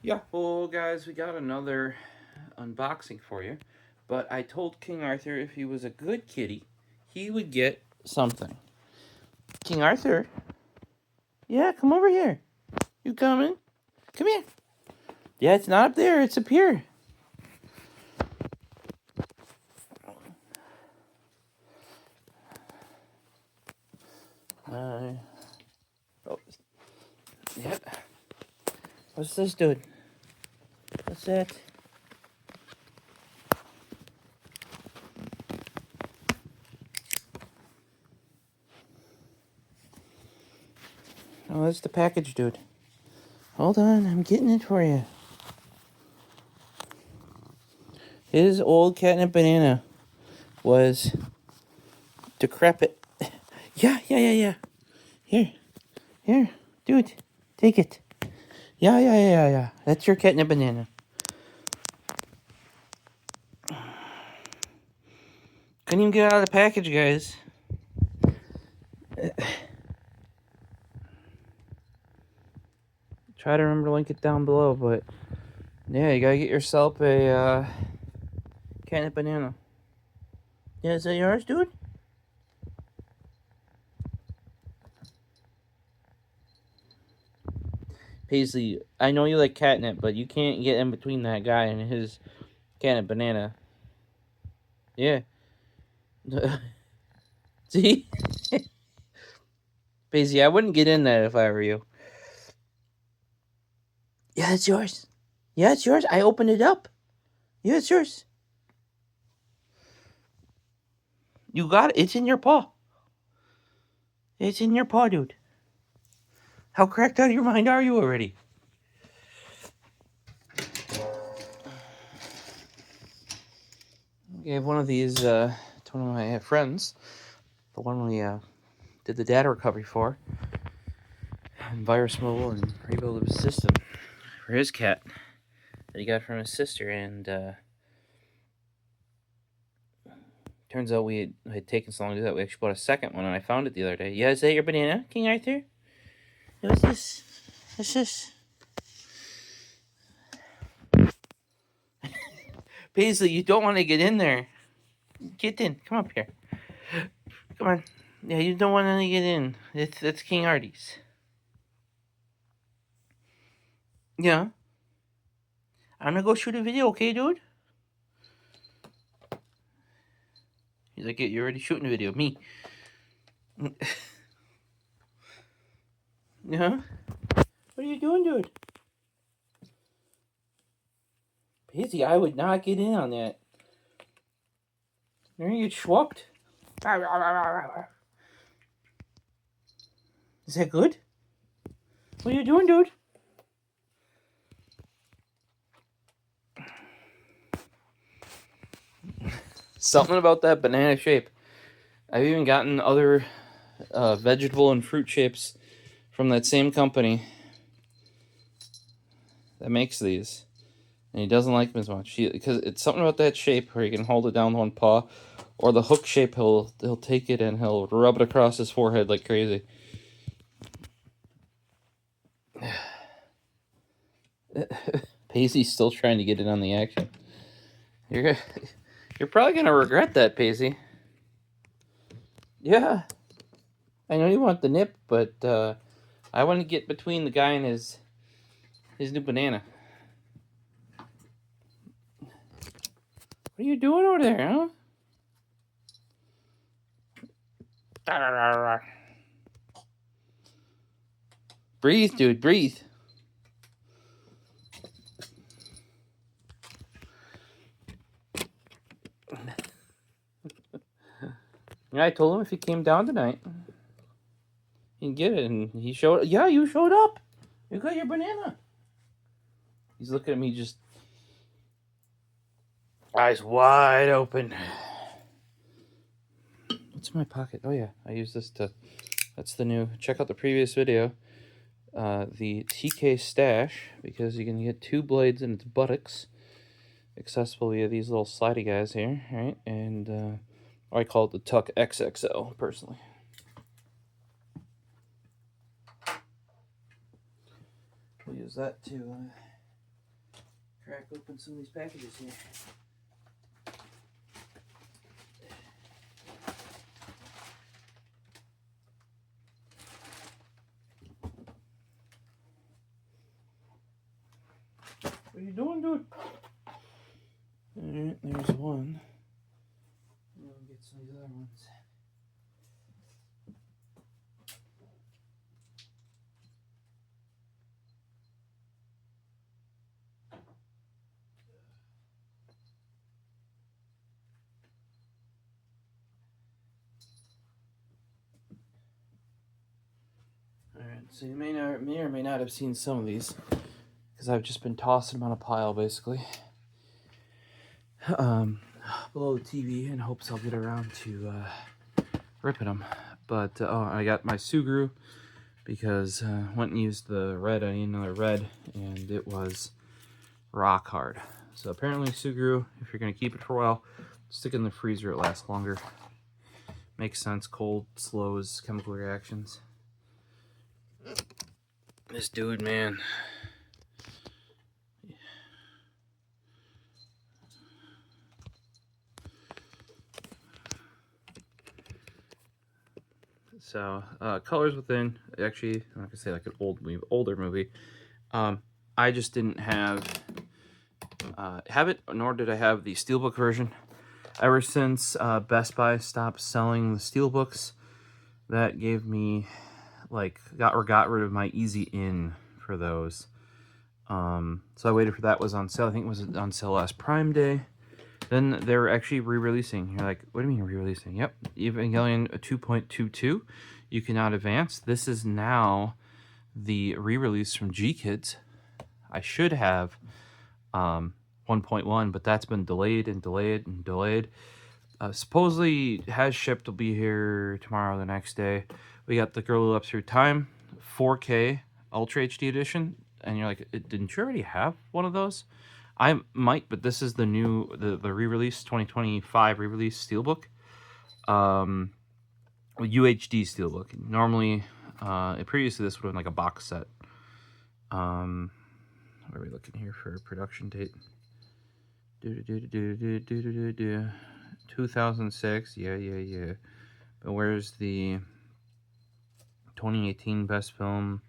Yeah, well, guys, we got another unboxing for you. But I told King Arthur if he was a good kitty, he would get something. King Arthur? Yeah, come over here. You coming? Come here. Yeah, it's not up there, it's up here. Oh, yep. What's this, dude? What's that? Oh, that's the package, dude. Hold on, I'm getting it for you. His old catnip banana was decrepit. Yeah. Here, dude, take it. Yeah. That's your catnip banana. Couldn't even get out of the package, guys. Try to remember to link it down below, but yeah, you gotta get yourself a catnip banana. Yeah, is that yours, dude? Paisley, I know you like catnip, but you can't get in between that guy and his catnip banana. Yeah. See? Paisley, I wouldn't get in that if I were you. Yeah, it's yours. Yeah, it's yours. I opened it up. Yeah, it's yours. You got it. It's in your paw. It's in your paw, dude. How cracked out of your mind are you already? I gave one of these to one of my friends. The one we did the data recovery for. And virus mobile and rebuild his system for his cat that he got from his sister. And turns out we had taken so long to do that, we actually bought a second one, and I found it the other day. Yeah, is that your banana, King Arthur? What's this? What's this? Paisley, you don't want to get in there. Get in. Come up here. Come on. Yeah, you don't want to get in. That's King Artie's. Yeah. I'm gonna go shoot a video, okay, dude? He's like, yeah, you're already shooting a video. Me. Yeah? What are you doing, dude? Paisley, I would not get in on that. You're gonna get schwucked. Is that good? What are you doing, dude? Something about that banana shape. I've even gotten other vegetable and fruit shapes from that same company that makes these. And he doesn't like them as much. Because it's something about that shape where he can hold it down with one paw. Or the hook shape, he'll take it and he'll rub it across his forehead like crazy. Paisley's still trying to get in on the action. You're probably gonna regret that, Paisley. Yeah, I know you want the nip, but I want to get between the guy and his new banana. What are you doing over there, huh? Breathe, dude, breathe. Yeah, I told him if he came down tonight, he'd get it, and he showed. Yeah, you showed up. You got your banana. He's looking at me, just eyes wide open. What's in my pocket? Oh yeah, I use this to. That's the new. Check out the previous video. The TK stash, because you can get 2 blades in its buttocks, accessible via these little slidey guys here, right? And I call it the Tuck XXL personally. We'll use that to crack open some of these packages here. What are you doing, dude? Alright, there's one. We'll get some of these other ones. Alright, so you may or may not have seen some of these, because I've just been tossing them on a pile, basically, below the TV, in hopes I'll get around to ripping them. But oh, I got my Sugru, because went and used the red. I need another red, and it was rock hard. So apparently Sugru, if you're going to keep it for a while, stick it in the freezer, it lasts longer. Makes sense. Cold slows chemical reactions. This dude, man. So, Colors Within, actually, I'm not gonna say like an older movie. I just didn't have it, nor did I have the Steelbook version. Ever since Best Buy stopped selling the Steelbooks, that gave me, like, got rid of my Easy In for those. So I waited for that was on sale. I think it was on sale last Prime Day. Then they were actually re-releasing. You're like, what do you mean re-releasing? Yep, Evangelion 2.22. You cannot advance. This is now the re-release from G-Kids. I should have 1.1, but that's been delayed and delayed and delayed. Supposedly has shipped, will be here tomorrow or the next day. We got the Girl Who Leapt Through Time 4K Ultra HD edition, and you're like, didn't you already have one of those? I might, but this is the new, the re-release, 2025 re-release Steelbook. UHD Steelbook. Normally, previously this would have been like a box set. What are we looking here for a production date? 2006. Yeah. But where's the 2018 best film?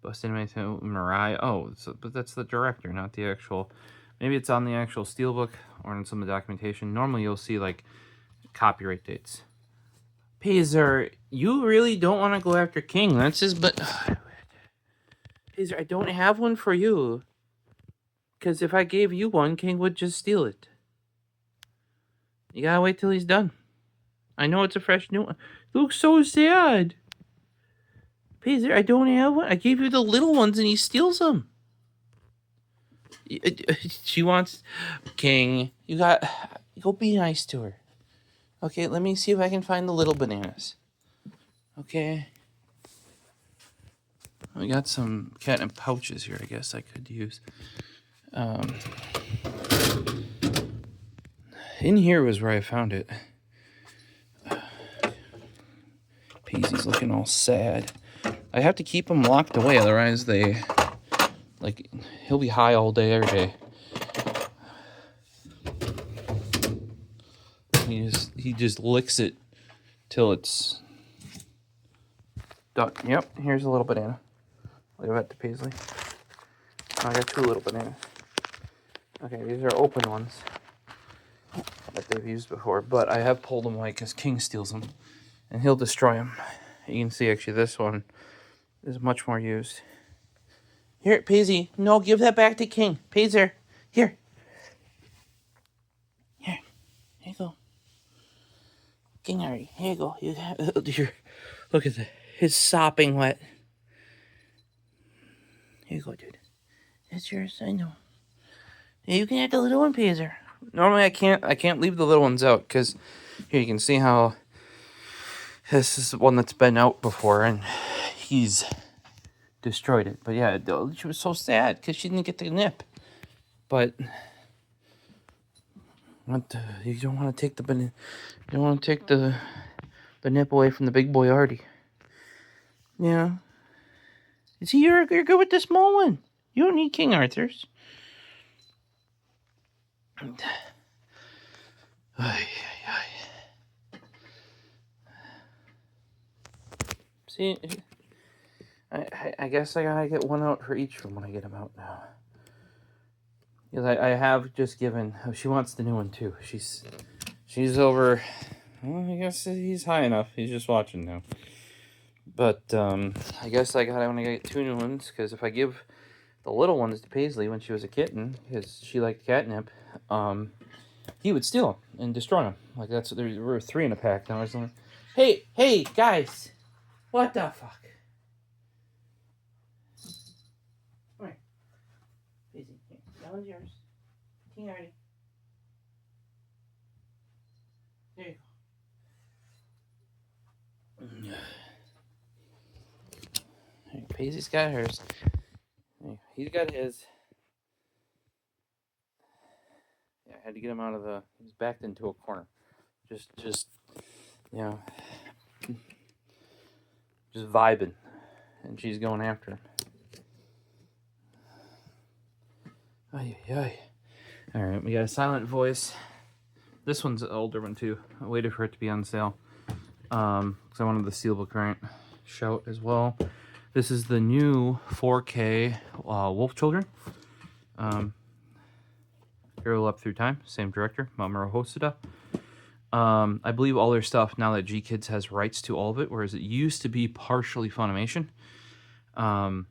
Best animated Mariah. Oh, but that's the director, not the actual. Maybe it's on the actual Steelbook or in some of the documentation. Normally you'll see like copyright dates. Pazer, you really don't want to go after King. That's his, but Pazer, I don't have one for you. Because if I gave you one, King would just steal it. You gotta wait till he's done. I know it's a fresh new one. It looks so sad. Pazer, I don't have one. I gave you the little ones and he steals them. She wants King. You got. Go be nice to her. Okay, let me see if I can find the little bananas. Okay. We got some catnip pouches here, I guess I could use. In here was where I found it. Paisley's looking all sad. I have to keep him locked away, otherwise they, like, he'll be high all day, every day. He just licks it till it's done. Yep, here's a little banana. Leave that to Paisley. I got two little bananas. Okay, these are open ones that they've used before, but I have pulled them away because King steals them, and he'll destroy them. You can see, actually, this one is much more used. Here, Paisley. No, give that back to King. Pazer, here. Here you go. King, here you go. You have, look at that. His sopping wet. Here you go, dude. That's yours, I know. You can have the little one, Pazer. Normally I can't leave the little ones out, because here you can see how this is one that's been out before and he's destroyed it. But yeah, she was so sad because she didn't get the nip. But you don't want to take the nip away from the big boy Artie. Yeah. See, you're good with the small one. You don't need King Arthur's. See, I guess I gotta get one out for each of them when I get them out now. Because I have just given. Oh, she wants the new one too. She's over. Well, I guess he's high enough. He's just watching now. But I guess I want to get 2 new ones, because if I give the little ones to Paisley when she was a kitten, because she liked catnip, he would steal them and destroy them. Like, that's, there were 3 in a pack now or something. Hey, guys! What the fuck? Come here. Paisley, here. That one's yours. King Artie. There you go. Paisley's got hers. He's got his. Yeah, I had to get him out of the. He's backed into a corner. Just you know, just vibing, and she's going after him. Ay. All right, we got a silent voice. This one's an older one too. I waited for it to be on sale, because I wanted the Steelbook variant shout as well. This is the new 4K Wolf Children. Hero Up Through Time, same director, Mamoru Hosoda. I believe all their stuff now that G-Kids has rights to all of it, whereas it used to be partially Funimation,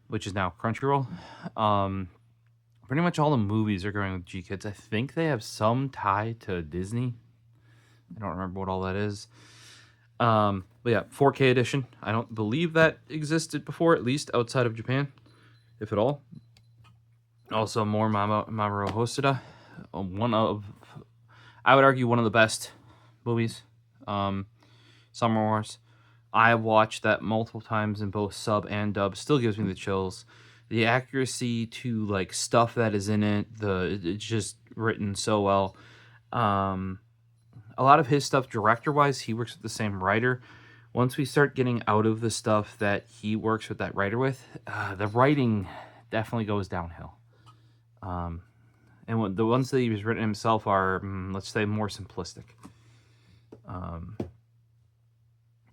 which is now Crunchyroll. Pretty much all the movies are going with G-Kids. I think they have some tie to Disney. I don't remember what all that is. But yeah, 4K edition. I don't believe that existed before, at least outside of Japan, if at all. Also, more Mamoru Hosoda. I would argue, one of the best movies. Summer Wars. I watched that multiple times in both sub and dub. Still gives me the chills. The accuracy to like stuff that is in it, it's just written so well. A lot of his stuff, director-wise, he works with the same writer. Once we start getting out of the stuff that he works with that writer with, the writing definitely goes downhill. And the ones that he's written himself are, let's say, more simplistic.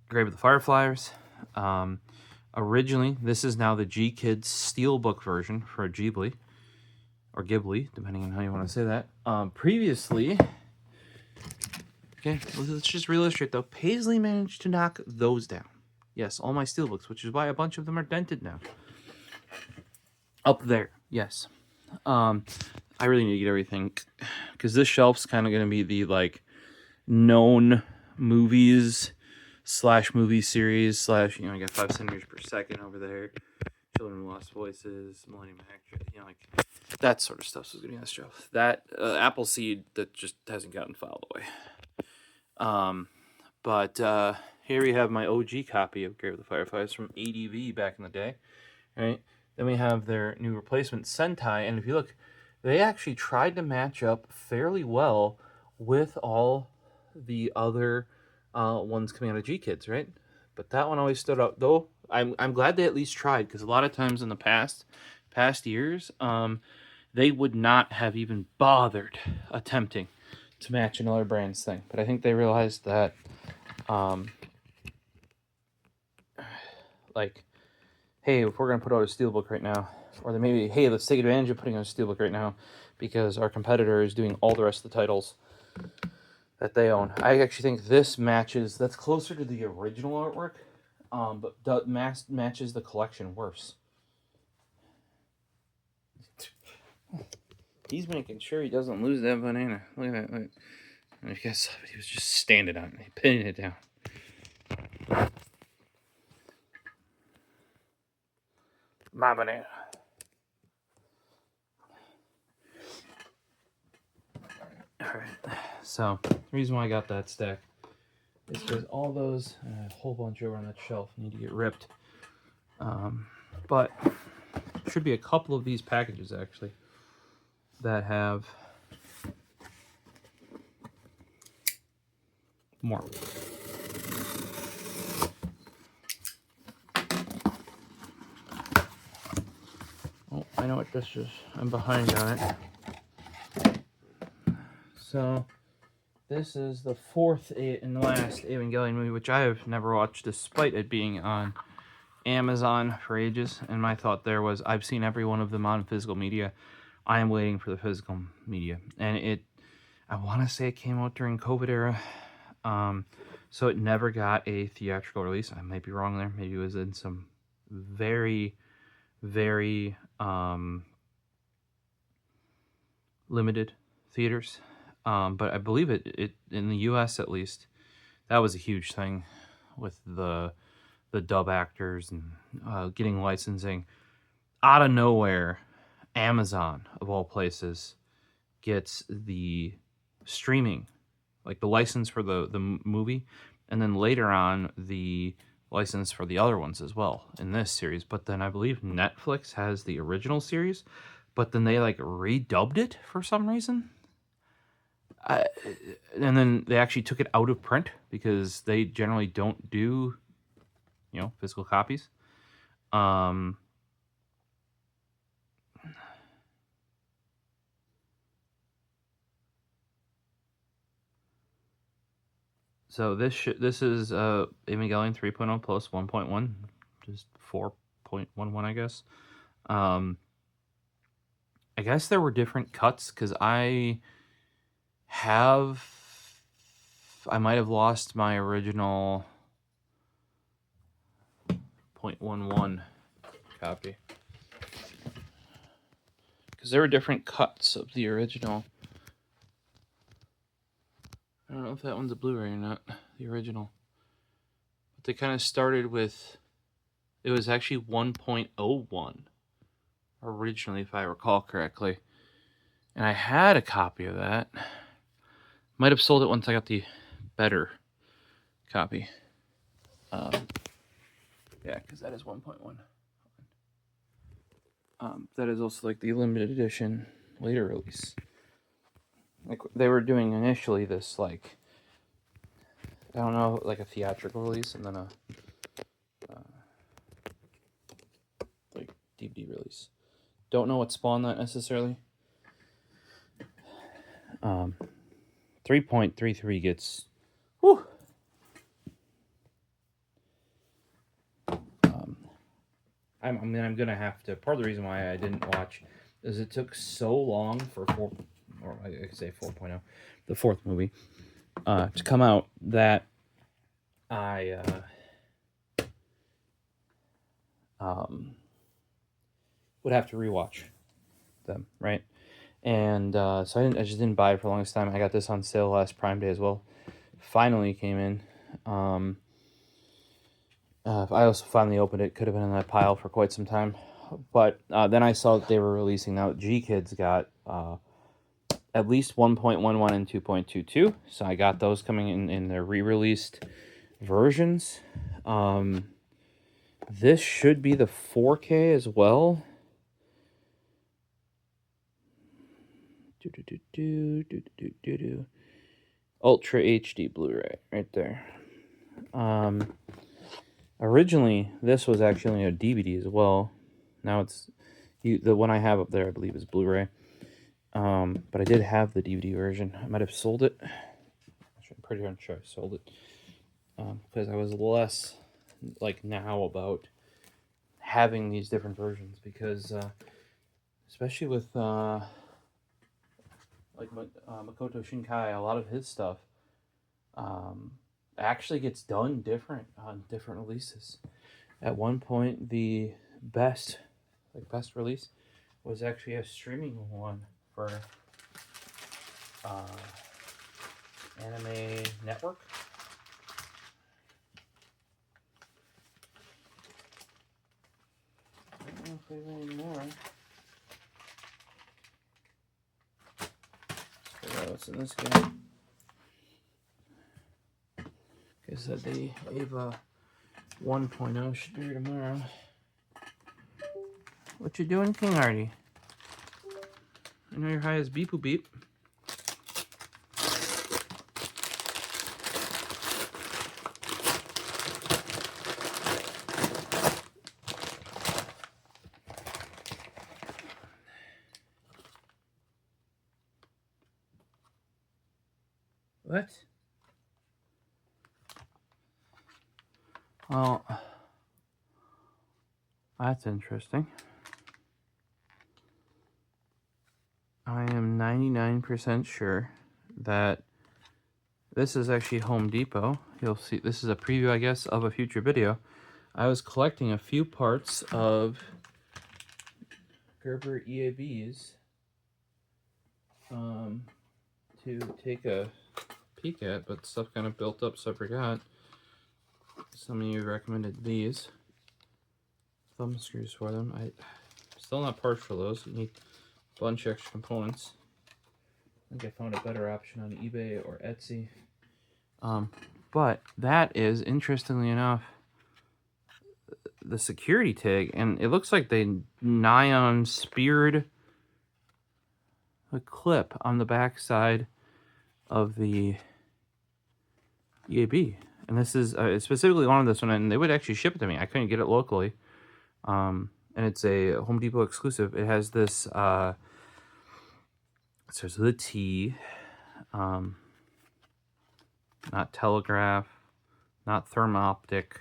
Grave of the Fireflies. Originally, this is now the G-Kids Steelbook version for Ghibli, or Ghibli, depending on how you want to say that. Previously, okay, let's just re-illustrate though. Paisley managed to knock those down. Yes, all my Steelbooks, which is why a bunch of them are dented now. Up there, yes. I really need to get everything, because this shelf's kind of going to be the like known movies / movie series / I got 5 centimeters per second over there, Children of Lost Voices, Millennium Actress, like that sort of stuff is going to be on this shelf. That Appleseed that just hasn't gotten filed away. But here we have my OG copy of Grave of the Fireflies from ADV back in the day, right? Then we have their new replacement Sentai, and if you look, they actually tried to match up fairly well with all the other ones coming out of G-Kids, right? But that one always stood out, though. I'm glad they at least tried, because a lot of times in the past years, they would not have even bothered attempting to match another brand's thing. But I think they realized that, like, hey, if we're going to put out a Steelbook right now, or then maybe, hey, let's take advantage of putting out a Steelbook right now, because our competitor is doing all the rest of the titles that they own. I actually think this matches, that's closer to the original artwork, but matches the collection worse. He's making sure he doesn't lose that banana. Look at that. Look. And I guess he was just standing on it, pinning it down. My banana. Alright, so the reason why I got that stack is because all those, a whole bunch over on that shelf, need to get ripped. But should be a couple of these packages actually that have more. I know what this is. I'm behind on it. So, this is the fourth and last Evangelion movie, which I have never watched, despite it being on Amazon for ages. And my thought there was, I've seen every one of them on physical media. I am waiting for the physical media. And I want to say it came out during COVID era. So it never got a theatrical release. I might be wrong there. Maybe it was in some very, very limited theaters. But I believe it in the U.S. at least, that was a huge thing with the dub actors and getting licensing. Out of nowhere, Amazon, of all places, gets the streaming, like the license for the movie, and then later on the license for the other ones as well in this series. But then I believe Netflix has the original series, but then they like redubbed it for some reason. And then they actually took it out of print because they generally don't do, physical copies. So this is Evangelion 3.0 plus 1.1, just 4.11, I guess. I guess there were different cuts because I might have lost my original 0.11 copy because there were different cuts of the original. I don't know if that one's a Blu-ray or not, the original. But they kind of started with, it was actually 1.01 originally, if I recall correctly. And I had a copy of that. Might have sold it once I got the better copy. Yeah, because that is 1.1. That is also like the limited edition later release. Like they were doing initially this like, I don't know, like a theatrical release and then a like DVD release. Don't know what spawned that necessarily. 3.33 gets, whew. I'm gonna have to. Part of the reason why I didn't watch is it took so long for 4.0, the fourth movie, to come out that I would have to rewatch them, right? And so I just didn't buy it for the longest time. I got this on sale last Prime Day as well. Finally came in. I also finally opened it. Could have been in that pile for quite some time. But then I saw that they were releasing now. G-Kids got at least 1.11 and 2.22. So I got those coming in their re-released versions. This should be the 4K as well. Ultra HD Blu-ray right there. Originally, this was actually a DVD as well. Now it's the one I have up there, I believe, is Blu-ray. But I did have the DVD version. I might have sold it. I'm pretty sure I sold it because I was less like now about having these different versions because especially with like Makoto Shinkai, a lot of his stuff actually gets done different on different releases. At one point, the best release was actually a streaming one for Anime Network. I don't know if there's any more. Let's figure out what's in this guy. Like I said, the Ava 1.0 should be here tomorrow. What you doing, King Artie? I know you're high as beep-oo beep. What? Well, that's interesting. I am 99% sure that this is actually Home Depot. You'll see, this is a preview, I guess, of a future video. I was collecting a few parts of Gerber EABs to take a peek at, but stuff kind of built up, so I forgot. Some of you recommended these thumb screws for them. I'm still not parts for those. You need a bunch of extra components. I think I found a better option on eBay or Etsy. But that is, interestingly enough, the security tag, and it looks like they nylon speared a clip on the back side of the EAB. And this is specifically wanted this one, and they would actually ship it to me. I couldn't get it locally. And it's a Home Depot exclusive. It has this, it says the T, not telegraph, not thermoptic,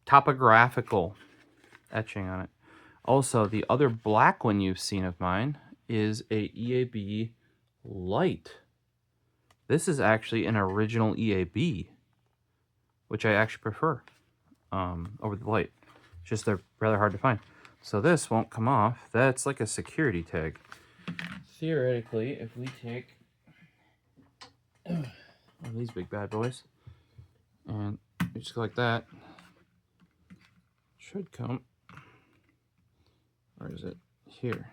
topographical etching on it. Also, the other black one you've seen of mine is a EAB light. This is actually an original EAB, which I actually prefer over the light. It's just they're rather hard to find. So this won't come off. That's like a security tag. Theoretically, if we take one of these big bad boys and we just go like that, should come. Or is it here?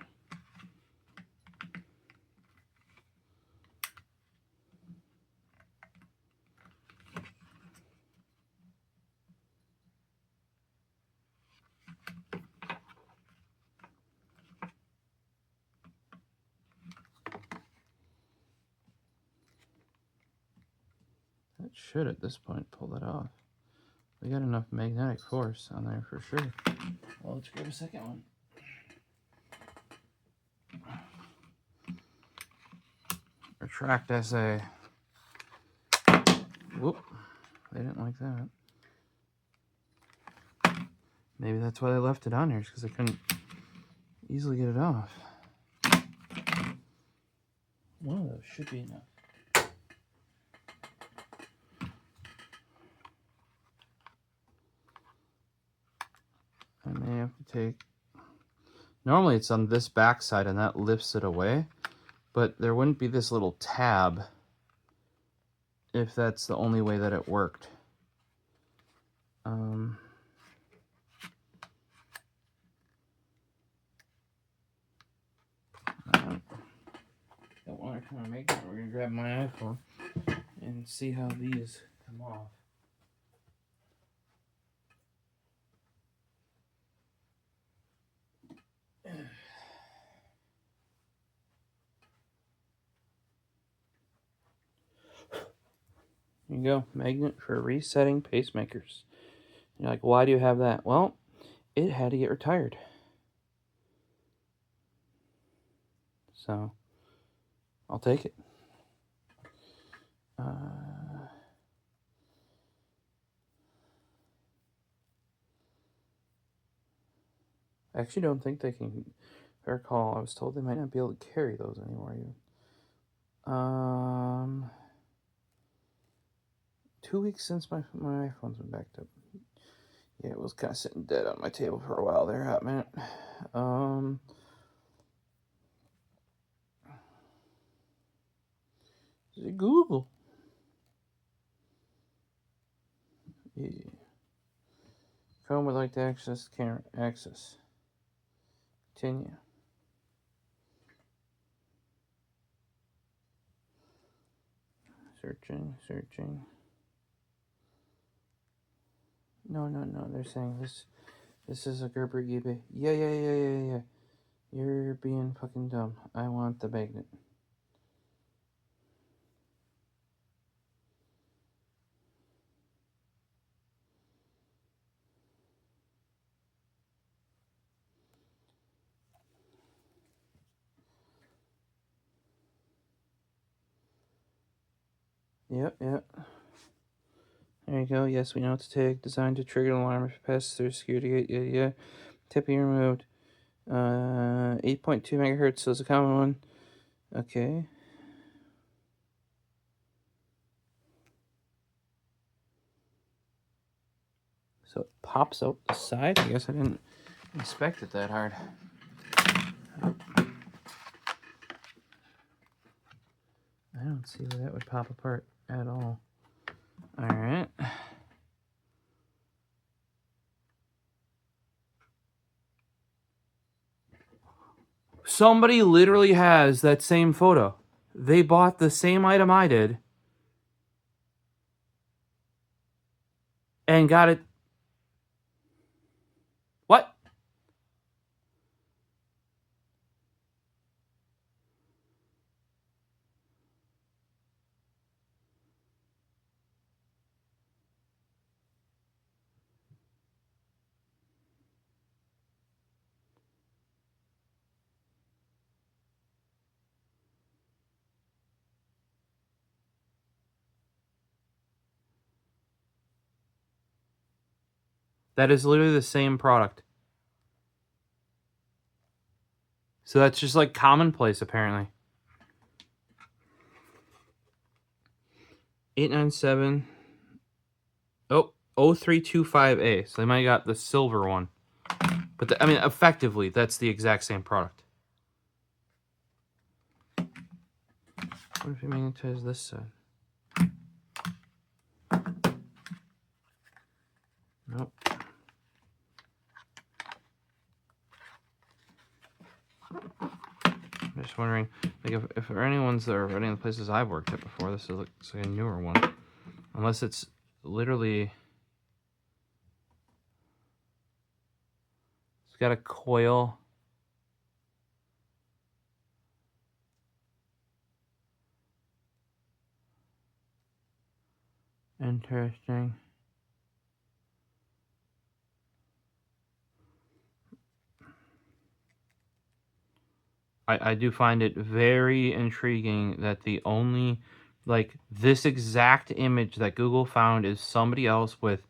That should, at this point, pull that off. We got enough magnetic force on there for sure. Well, let's grab a second one. Retract essay. Whoop. They didn't like that. Maybe that's why they left it on here, because they couldn't easily get it off. One of those should be enough. I may have to take... Normally it's on this back side and that lifts it away, but there wouldn't be this little tab if that's the only way that it worked. Don't want to kind of make it. We're going to grab my iPhone and see how these come off. Here you go, magnet for resetting pacemakers. You're like, why do you have that? Well, it had to get retired. So, I'll take it. I actually don't think they can. If I recall, I was told they might not be able to carry those anymore. Even. 2 weeks since my iPhone's been backed up. Yeah, it was kind of sitting dead on my table for a while there, hot minute. Is it Google? Yeah. Chrome would like to access camera. Access. Continue. Searching. No. They're saying this is a Gerber EAB. Yeah. You're being fucking dumb. I want the magnet. Yep, yep. There you go. Yes, we know what to take. Designed to trigger an alarm if it passes through security gate. Yeah, yeah. Tipping removed. 8.2 megahertz, so it's a common one. Okay. So it pops out the side. I guess I didn't inspect it that hard. I don't see where that would pop apart at all. All right. Somebody literally has that same photo. They bought the same item I did and got it. What? That is literally the same product. So that's just like commonplace, apparently. 897. Oh, 0325A. So they might have got the silver one. But I mean, effectively, that's the exact same product. What if you magnetize this side? Nope. I'm just wondering, like, if there are any ones that are any of the places I've worked at before, this looks like a newer one. Unless it's literally... It's got a coil. Interesting. I do find it very intriguing that the only, like, this exact image that Google found is somebody else with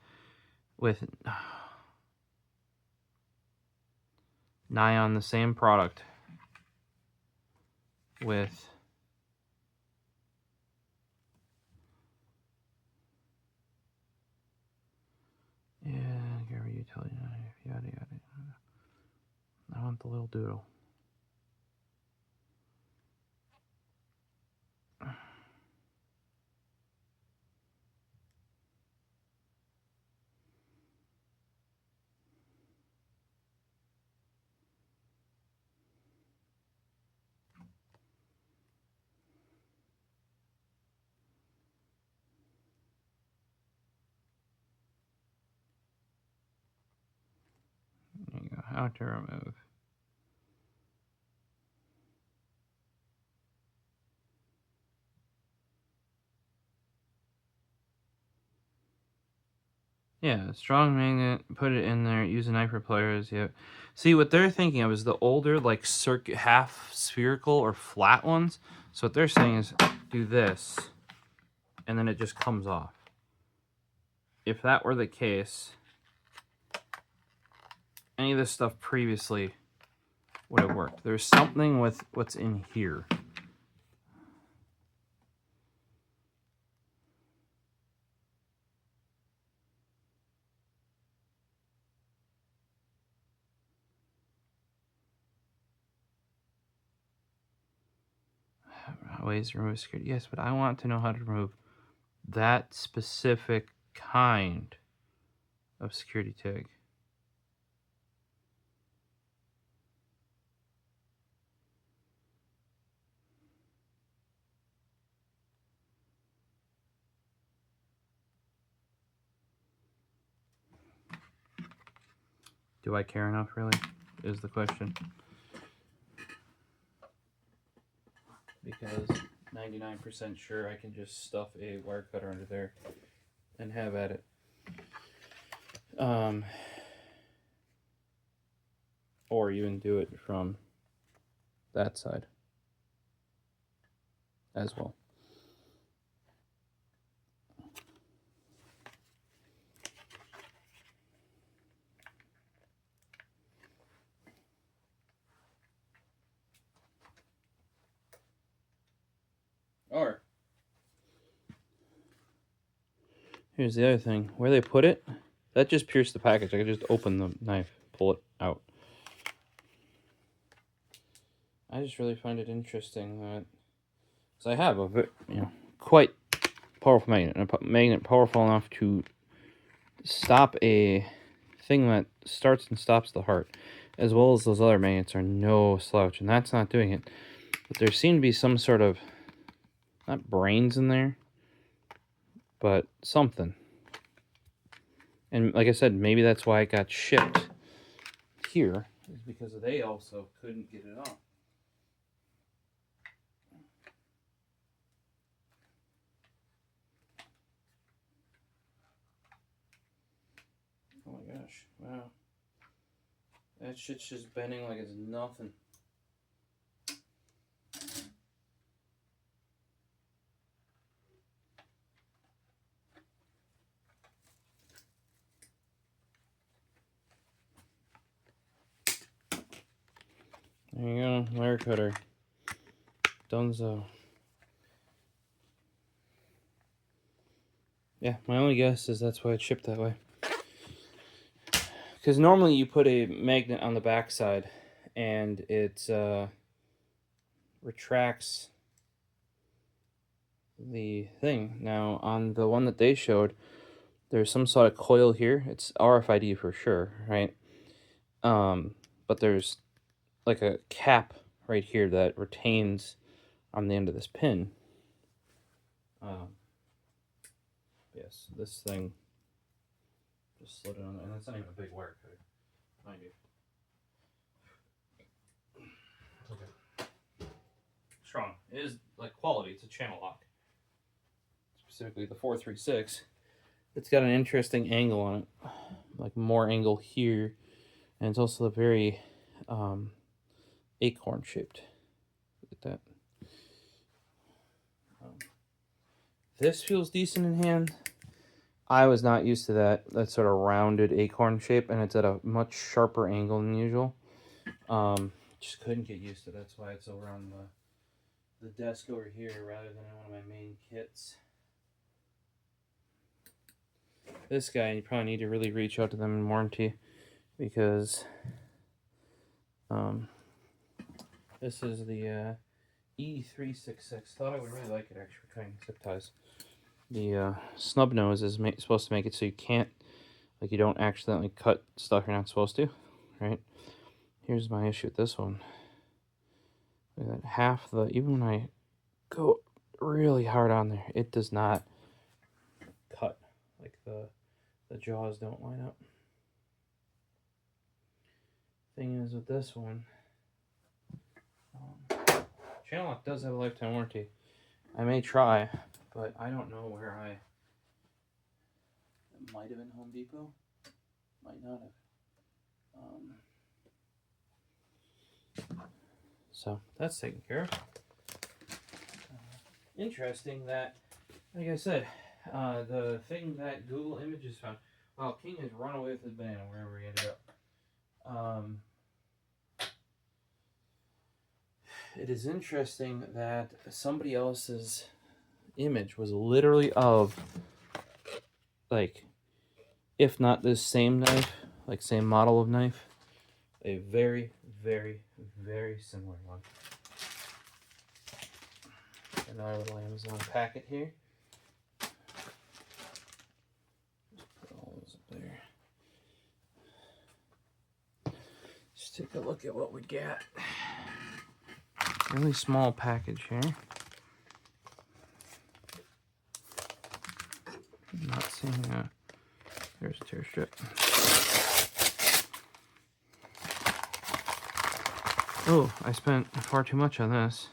nigh on the same product with Gerber utility knife, yada yada. I want the little doodle. There you go. How to remove. Yeah, strong magnet, put it in there, use a knife for pliers, yep. See, what they're thinking of is the older, like, half spherical or flat ones. So what they're saying is do this, and then it just comes off. If that were the case, any of this stuff previously would have worked. There's something with what's in here. Ways to remove security. Yes, but I want to know how to remove that specific kind of security tag. Do I care enough, really, is the question. Because 99% sure I can just stuff a wire cutter under there and have at it. Or even do it from that side as well. Here's the other thing. Where they put it, that just pierced the package. I could just open the knife, pull it out. I just really find it interesting that, because I have a quite powerful magnet, and a magnet powerful enough to stop a thing that starts and stops the heart, as well as those other magnets are no slouch, and that's not doing it. But there seemed to be some sort of, not brains in there, but something. And like I said, maybe that's why it got shipped here, is because they also couldn't get it on. Oh my gosh, wow. That shit's just bending like it's nothing. There you go, wire cutter. Dunzo. Yeah, my only guess is that's why it's shipped that way. Because normally you put a magnet on the back side and it retracts the thing. Now, on the one that they showed, there's some sort of coil here. It's RFID for sure, right? But there's like a cap right here that retains on the end of this pin. Yes, this thing just slid it on, and that's not even a big wire cutter, mind you. Okay. Strong. It is like quality. It's a channel lock. Specifically the 436. It's got an interesting angle on it, like more angle here, and it's also a very acorn shaped. Look at that. This feels decent in hand. I was not used to that sort of rounded acorn shape, and it's at a much sharper angle than usual. Just couldn't get used to it. That's why it's over on the desk over here rather than in one of my main kits. This guy, you probably need to really reach out to them in warranty, because this is the E366. Thought I would really like it actually for cutting zip ties. The snub nose is supposed to make it so you can't, like, you don't accidentally cut stuff you're not supposed to, right? Here's my issue with this one. Look at that, half the, even when I go really hard on there, it does not cut. Like the jaws don't line up. Thing is with this one, channel lock does have a lifetime warranty. I may try, but I don't know where it might have been Home Depot, might not have. So that's taken care of. Interesting that, like I said, the thing that Google Images found, well, King has run away with his banana wherever he ended up. It is interesting that somebody else's image was literally of, like, if not this same knife, like same model of knife, a very, very, very similar one. Another little Amazon packet here. Just put all those up there. Just take a look at what we got. Really small package here. I'm not seeing a, there's a tear strip. Oh, I spent far too much on this.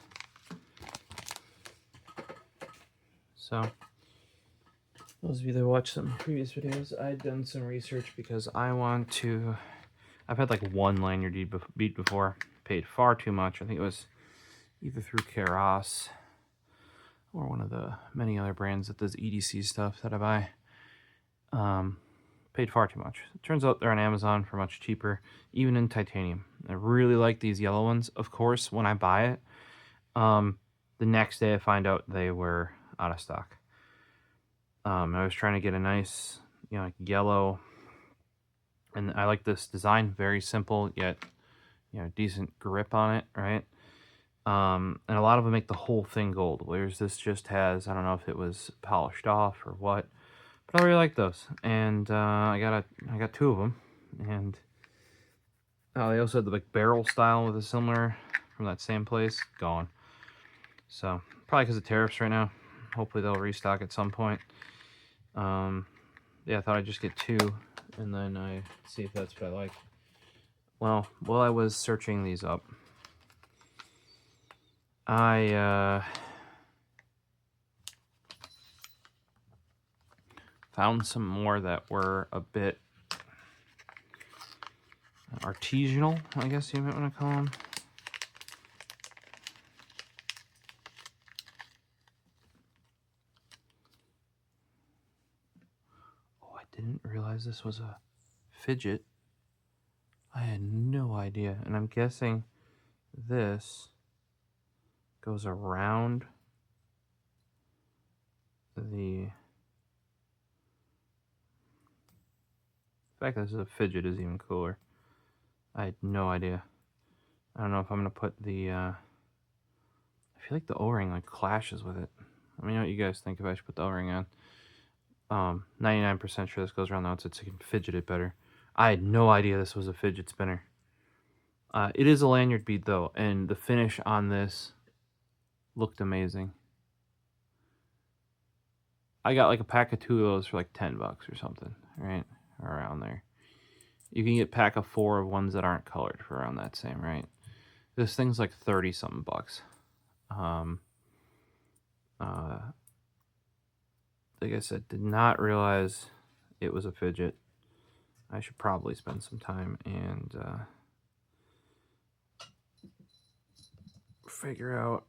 So, those of you that watched some previous videos, I'd done some research because I want to, I've had like one lanyard bead before, paid far too much. I think it was either through Keras or one of the many other brands that does EDC stuff that I buy. Paid far too much. It turns out they're on Amazon for much cheaper, even in titanium. I really like these yellow ones. Of course, when I buy it, the next day I find out they were out of stock. I was trying to get a nice, you know, like yellow, and I like this design, very simple yet, you know, decent grip on it, right? And a lot of them make the whole thing gold, whereas this just has, I don't know if it was polished off or what, but I really like those. And I got 2 of them, and they also had the like barrel style with a similar from that same place, gone. So probably because of tariffs right now. Hopefully they'll restock at some point. Yeah, I thought I'd just get 2, and then I see if that's what I like. Well, while I was searching these up, I found some more that were a bit artisanal, I guess you might want to call them. Oh, I didn't realize this was a Fidget. I had no idea, and I'm guessing this goes around the fact that this is a Fidget is even cooler. I had no idea. I don't know if I'm gonna put the I feel like the O-ring like clashes with it. Let me know what you guys think if I should put the O-ring on. 99% sure this goes around the outside so you can fidget it better. I had no idea this was a fidget spinner. It is a lanyard bead though, and the finish on this looked amazing. I got like a pack of 2 of those for like $10 or something, right? Around there. You can get a pack of 4 of ones that aren't colored for around that same, right? This thing's like 30 something bucks. Like I said, did not realize it was a fidget. I should probably spend some time and figure out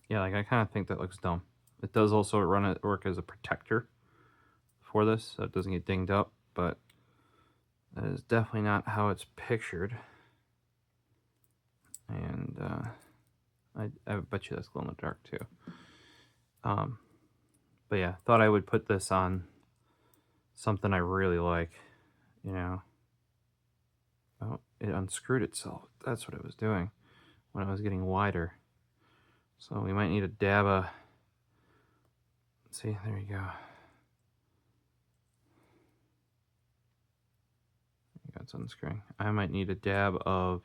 yeah, like I kind of think that looks dumb. It does also work as a protector for this, so it doesn't get dinged up, but that is definitely not how it's pictured. And I bet you that's glow in the dark too. But yeah, thought I would put this on something I really like, you know. Oh, it unscrewed itself. That's what it was doing when it was getting wider. So we might need a dab of, see, there you go. It's unscrewing. I might need a dab of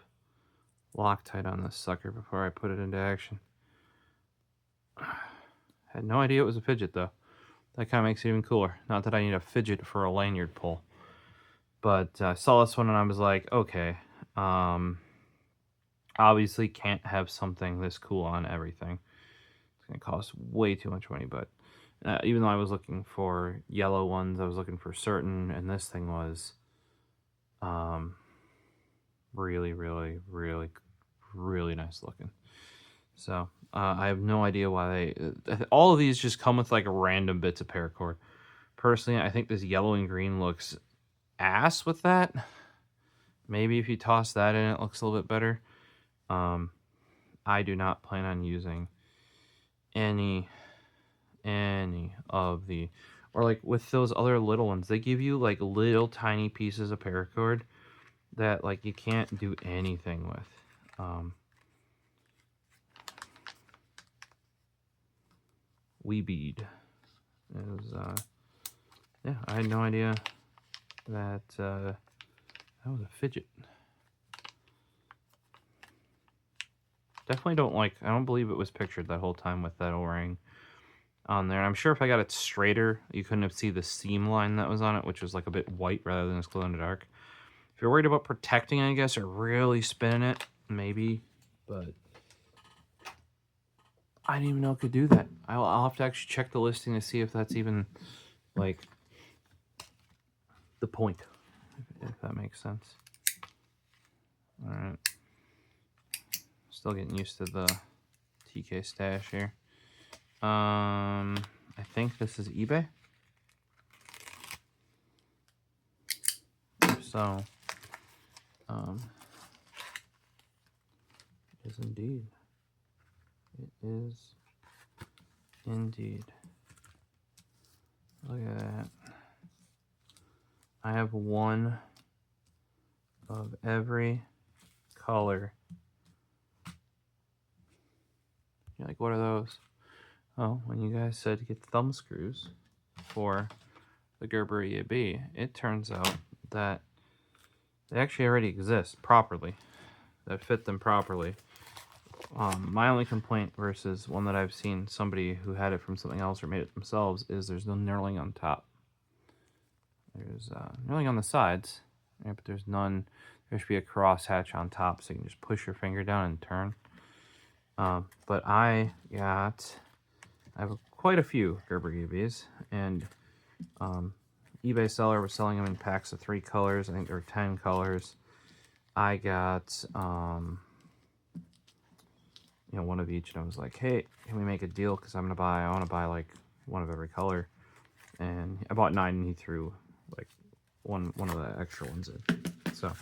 Loctite on this sucker before I put it into action. Had no idea it was a fidget though. That kind of makes it even cooler. Not that I need a fidget for a lanyard pull. But I saw this one and I was like, okay, obviously can't have something this cool on everything. It's going to cost way too much money, but even though I was looking for yellow ones, I was looking for certain, and this thing was really, really, really, really nice looking. So I have no idea why all of these just come with like random bits of paracord. Personally, I think this yellow and green looks ass with that. Maybe if you toss that in, it looks a little bit better. I do not plan on using any of the, or like with those other little ones, they give you like little tiny pieces of paracord that like you can't do anything with. We bead is yeah, I had no idea that that was a fidget. Definitely don't like, I don't believe it was pictured that whole time with that O-ring on there. And I'm sure if I got it straighter, you couldn't have seen the seam line that was on it, which was like a bit white rather than this glow in the dark. If you're worried about protecting, I guess, or really spinning it, maybe, but I didn't even know it could do that. I'll have to actually check the listing to see if that's even like the point, if that makes sense. All right. Still getting used to the TK stash here. I think this is eBay. So, it is indeed. It is indeed. Look at that. I have one of every color. You're like, what are those? Oh, when you guys said to get thumb screws for the Gerber EAB, it turns out that they actually already exist properly, that fit them properly. My only complaint versus one that I've seen somebody who had it from something else or made it themselves is there's no knurling on top. There's knurling on the sides, right, but there's none. There should be a cross hatch on top so you can just push your finger down and turn. But I have quite a few Gerber EABs, and eBay seller was selling them in packs of 3 colors. I think there were 10 colors. I got one of each, and I was like, hey, can we make a deal? Because I want to buy like one of every color. And I bought 9, and he threw like one of the extra ones in. So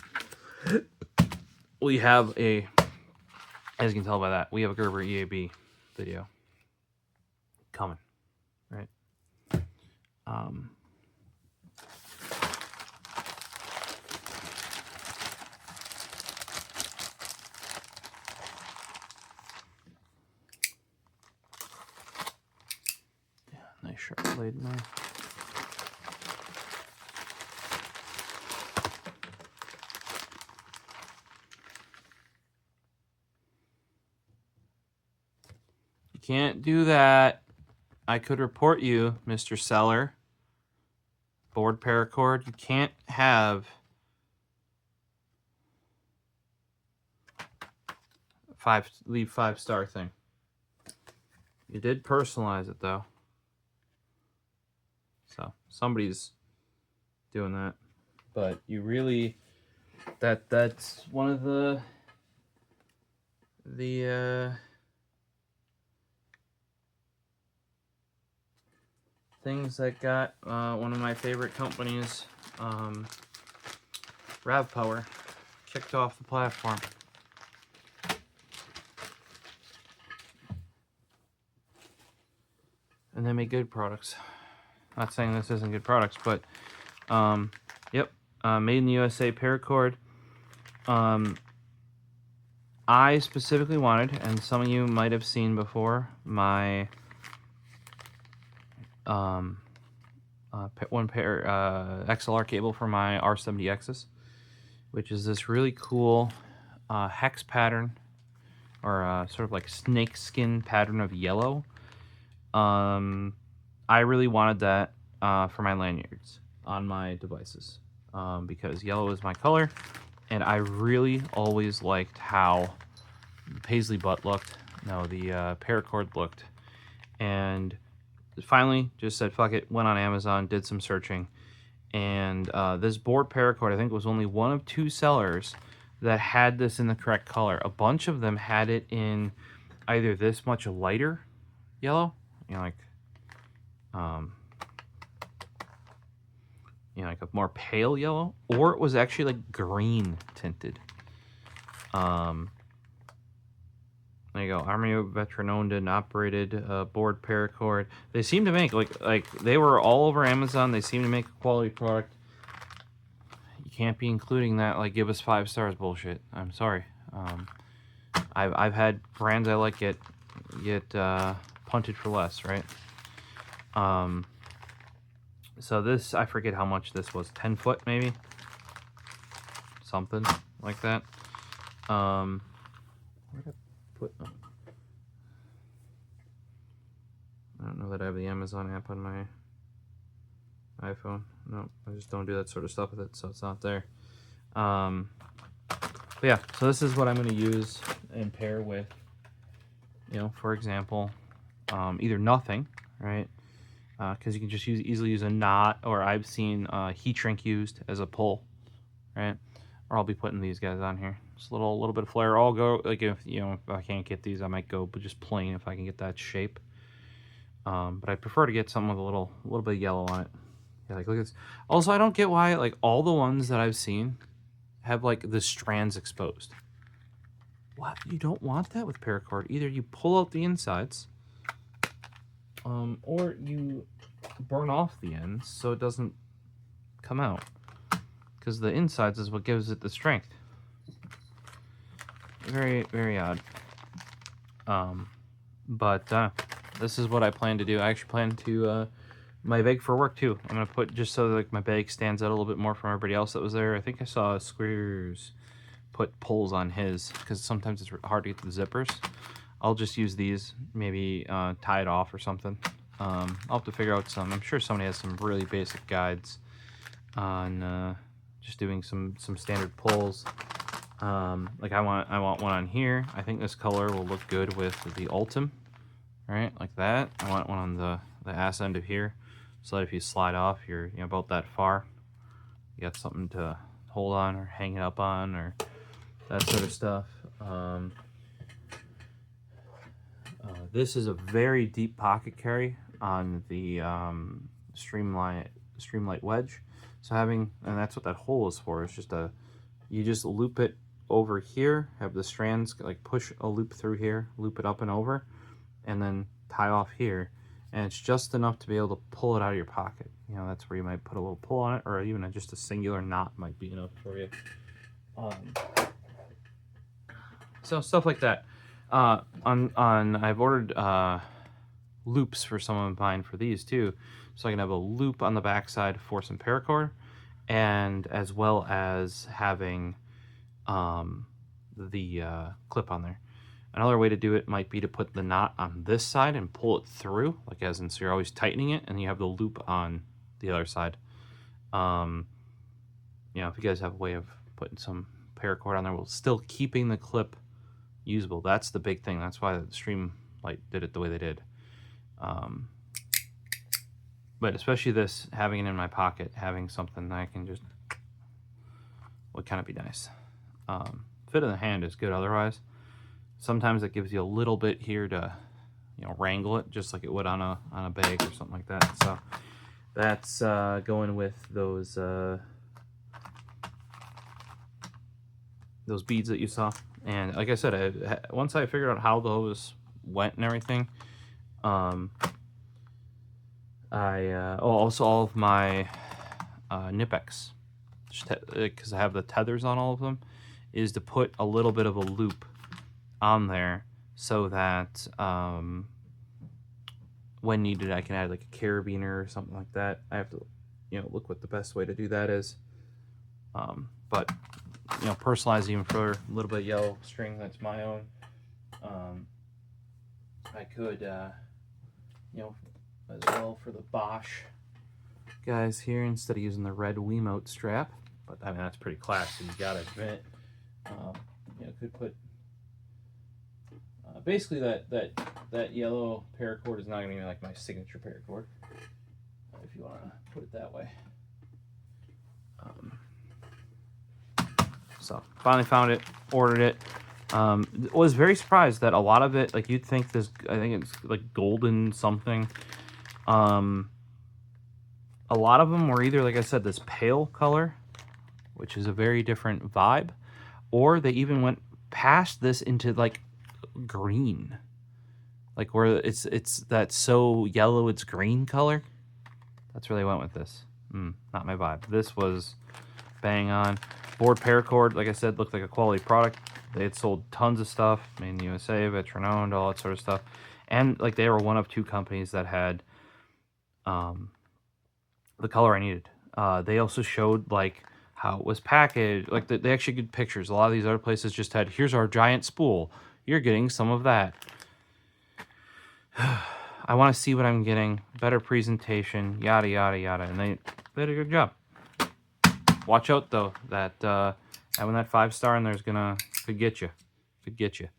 we have a, as you can tell by that, we have a Gerber EAB video coming, right? Yeah, nice sharp blade knife. Can't do that. I could report you, Mr. Seller. Board paracord. You can't have leave 5-star thing. You did personalize it though. So somebody's doing that. But you really that's one of the things that got one of my favorite companies, Rav Power, kicked off the platform. And they make good products. Not saying this isn't good products, but yep, made in the USA paracord. I specifically wanted, and some of you might have seen before, my one pair XLR cable for my R70Xs, which is this really cool hex pattern, or sort of like snake skin pattern of yellow. I really wanted that for my lanyards on my devices because yellow is my color, and I really always liked how the paisley butt looked, the paracord looked, and finally just said fuck it, went on Amazon, did some searching, and this board paracord, I think, was only one of 2 sellers that had this in the correct color. A bunch of them had it in either this much lighter yellow, like like a more pale yellow, or it was actually like green tinted. There you go. Army veteran owned and operated board paracord. They seem to make like they were all over Amazon. They seem to make a quality product. You can't be including that like give us 5 stars bullshit. I'm sorry. I've had brands I like get punted for less, right? So this, I forget how much this was, 10 foot maybe, something like that. Where did I put them? I don't know that I have the Amazon app on my iPhone. No, I just don't do that sort of stuff with it, so it's not there. But yeah, so this is what I'm going to use and pair with, for example, either nothing, right? Because you can just easily use a knot, or I've seen heat shrink used as a pull, right? Or I'll be putting these guys on here. Just a little bit of flare. I'll go, like, if I can't get these, I might go but just plain if I can get that shape. But I prefer to get something with a little bit of yellow on it. Yeah, like look at this. Also, I don't get why like all the ones that I've seen have like the strands exposed. What? You don't want that with paracord. Either you pull out the insides, or you burn off the ends so it doesn't come out. Because the insides is what gives it the strength. Very, very odd. But this is what I plan to do. I actually plan to my bag for work too. I'm gonna put just so that like my bag stands out a little bit more from everybody else that was there. I think I saw Squares put pulls on his because sometimes it's hard to get the zippers. I'll just use these, maybe tie it off or something. I'll have to figure out some. I'm sure somebody has some really basic guides on just doing some standard pulls. Like I want one on here. I think this color will look good with the Ultim, right? Like that. I want one on the ass end of here, so that if you slide off, you're about that far. You got something to hold on or hang it up on or that sort of stuff. This is a very deep pocket carry on the Streamlight wedge. So and that's what that hole is for. It's just you just loop it over here, have the strands like push a loop through here, loop it up and over, and then tie off here. And it's just enough to be able to pull it out of your pocket. That's where you might put a little pull on it, or even just a singular knot might be enough for you. So stuff like that. I've ordered loops for some of mine for these too, so I can have a loop on the backside for some paracord, and as well as having the clip on there. Another way to do it might be to put the knot on this side and pull it through, like as in, so you're always tightening it, and you have the loop on the other side. If you guys have a way of putting some paracord on there while still keeping the clip usable, that's the big thing. That's why the Streamlight did it the way they did. But especially this, having it in my pocket, having something that I can just would kind of be nice. Fit in the hand is good otherwise. Sometimes it gives you a little bit here to wrangle it, just like it would on a bag or something like that. So that's going with those beads that you saw. And like I said, once I figured out how those went and everything, also all of my Nipex, because I have the tethers on all of them, is to put a little bit of a loop on there so that when needed I can add like a carabiner or something like that. I have to look what the best way to do that is, but personalize even for a little bit of yellow string that's my own. I could as well for the Bosch guys here, instead of using the red Wiimote strap, but I mean that's pretty classy, you gotta admit. Could put basically that yellow paracord is not gonna be like my signature paracord, if you want to put it that way. So finally found it, ordered it. Was very surprised that a lot of it, like you'd think this, I think it's like golden something. A lot of them were either, like I said, this pale color, which is a very different vibe, or they even went past this into like green, like where it's that so yellow it's green color. That's where they went with this. Not my vibe. This was bang on. Board paracord, like I said, looked like a quality product. They had sold tons of stuff, made in the USA, veteran owned, all that sort of stuff. And like they were one of two companies that had the color I needed. They also showed like how it was packaged. Like they actually did pictures. A lot of these other places just had, here's our giant spool. You're getting some of that. I want to see what I'm getting. Better presentation, yada, yada, yada. And they did a good job. Watch out though, that having that 5-star in there is could get you. Could get you.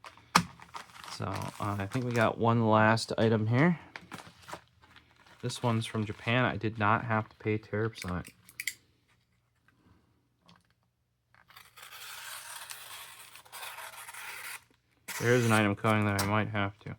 So I think we got one last item here. This one's from Japan. I did not have to pay tariffs on it. There's an item coming that I might have to.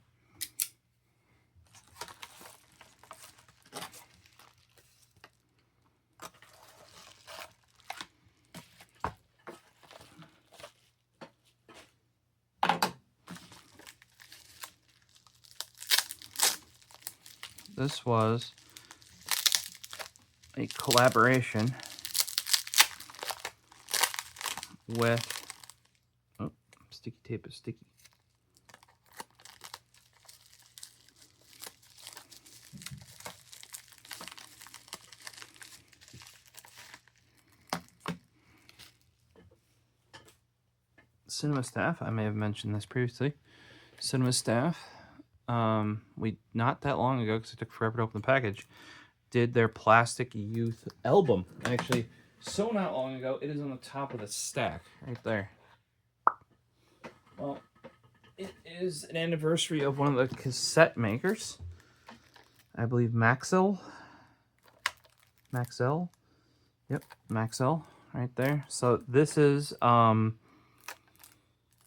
This was a collaboration with, oh, sticky tape is sticky. Cinema Staff, I may have mentioned this previously. Cinema Staff, we not that long ago, because it took forever to open the package, did their Plastic Youth album. Actually, so not long ago, it is on the top of the stack right there. Well, it is an anniversary of one of the cassette makers. I believe Maxell. Yep, Maxell right there. So this is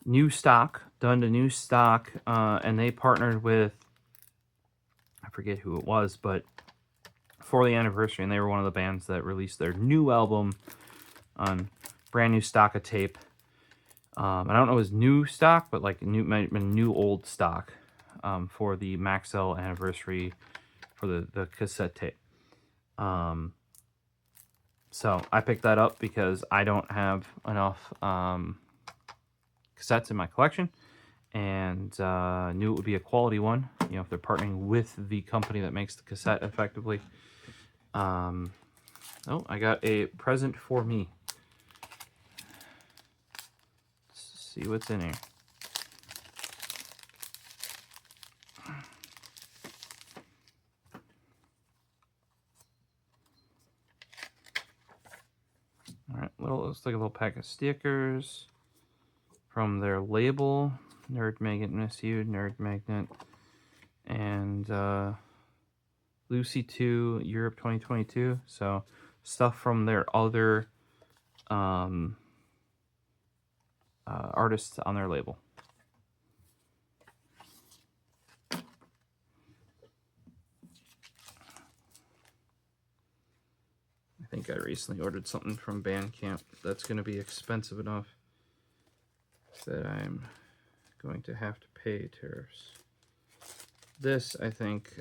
new stock, done to new stock, and they partnered with, I forget who it was, but for the anniversary, and they were one of the bands that released their new album on brand new stock of tape. I don't know if it was new stock, but like new old stock for the Maxell anniversary for the cassette tape. So I picked that up because I don't have enough cassettes in my collection, and knew it would be a quality one, you know, if they're partnering with the company that makes the cassette effectively. Oh, I got a present for me. Let's see what's in here. All right, looks like a little pack of stickers from their label, Nerd Magnet Miss You, Nerd Magnet, and Lucy 2 Europe 2022. So stuff from their other artists on their label. I think I recently ordered something from Bandcamp that's going to be expensive enough that I'm going to have to pay tariffs. This, I think,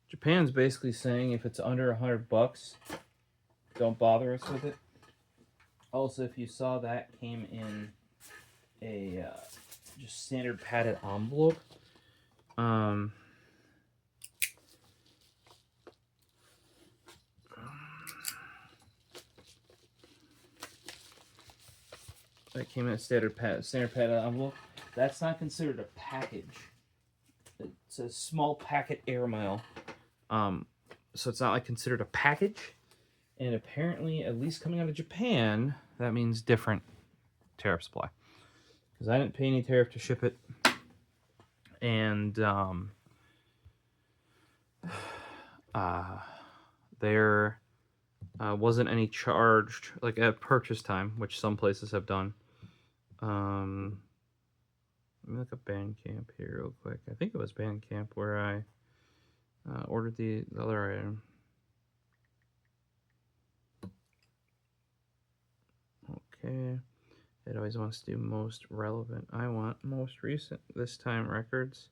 Japan's basically saying if it's under $100, don't bother us with it. Also, if you saw, that came in a just standard padded envelope. That came in a standard padded envelope. That's not considered a package. It's a small packet airmail. So it's not like considered a package. And apparently, at least coming out of Japan, that means different tariff supply. Because I didn't pay any tariff to ship it. And there wasn't any charged, like at purchase time, which some places have done. Let me look up Bandcamp here real quick. I think it was Bandcamp where I ordered the other item. Okay. It always wants to do most relevant. I want most recent. This time records.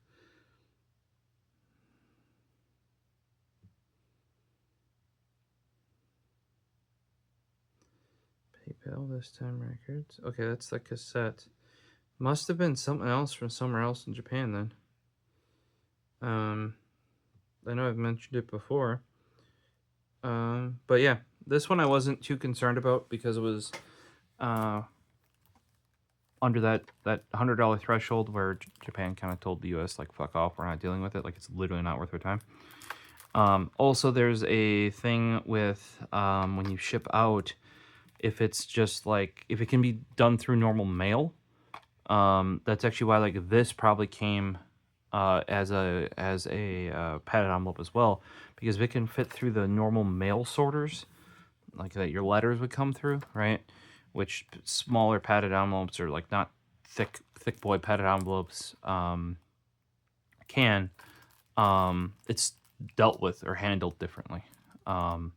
PayPal, this time records. Okay, that's the cassette. Must have been something else from somewhere else in Japan then. I know I've mentioned it before. But yeah, this one I wasn't too concerned about because it was under that $100 threshold where Japan kind of told the US, like, fuck off, we're not dealing with it. Like, it's literally not worth their time. Also, there's a thing with when you ship out, if it's just like, if it can be done through normal mail, that's actually why, like, this probably came as a padded envelope as well, because if it can fit through the normal mail sorters, like that your letters would come through, right? Which smaller padded envelopes are like not thick boy padded envelopes can. It's dealt with or handled differently. But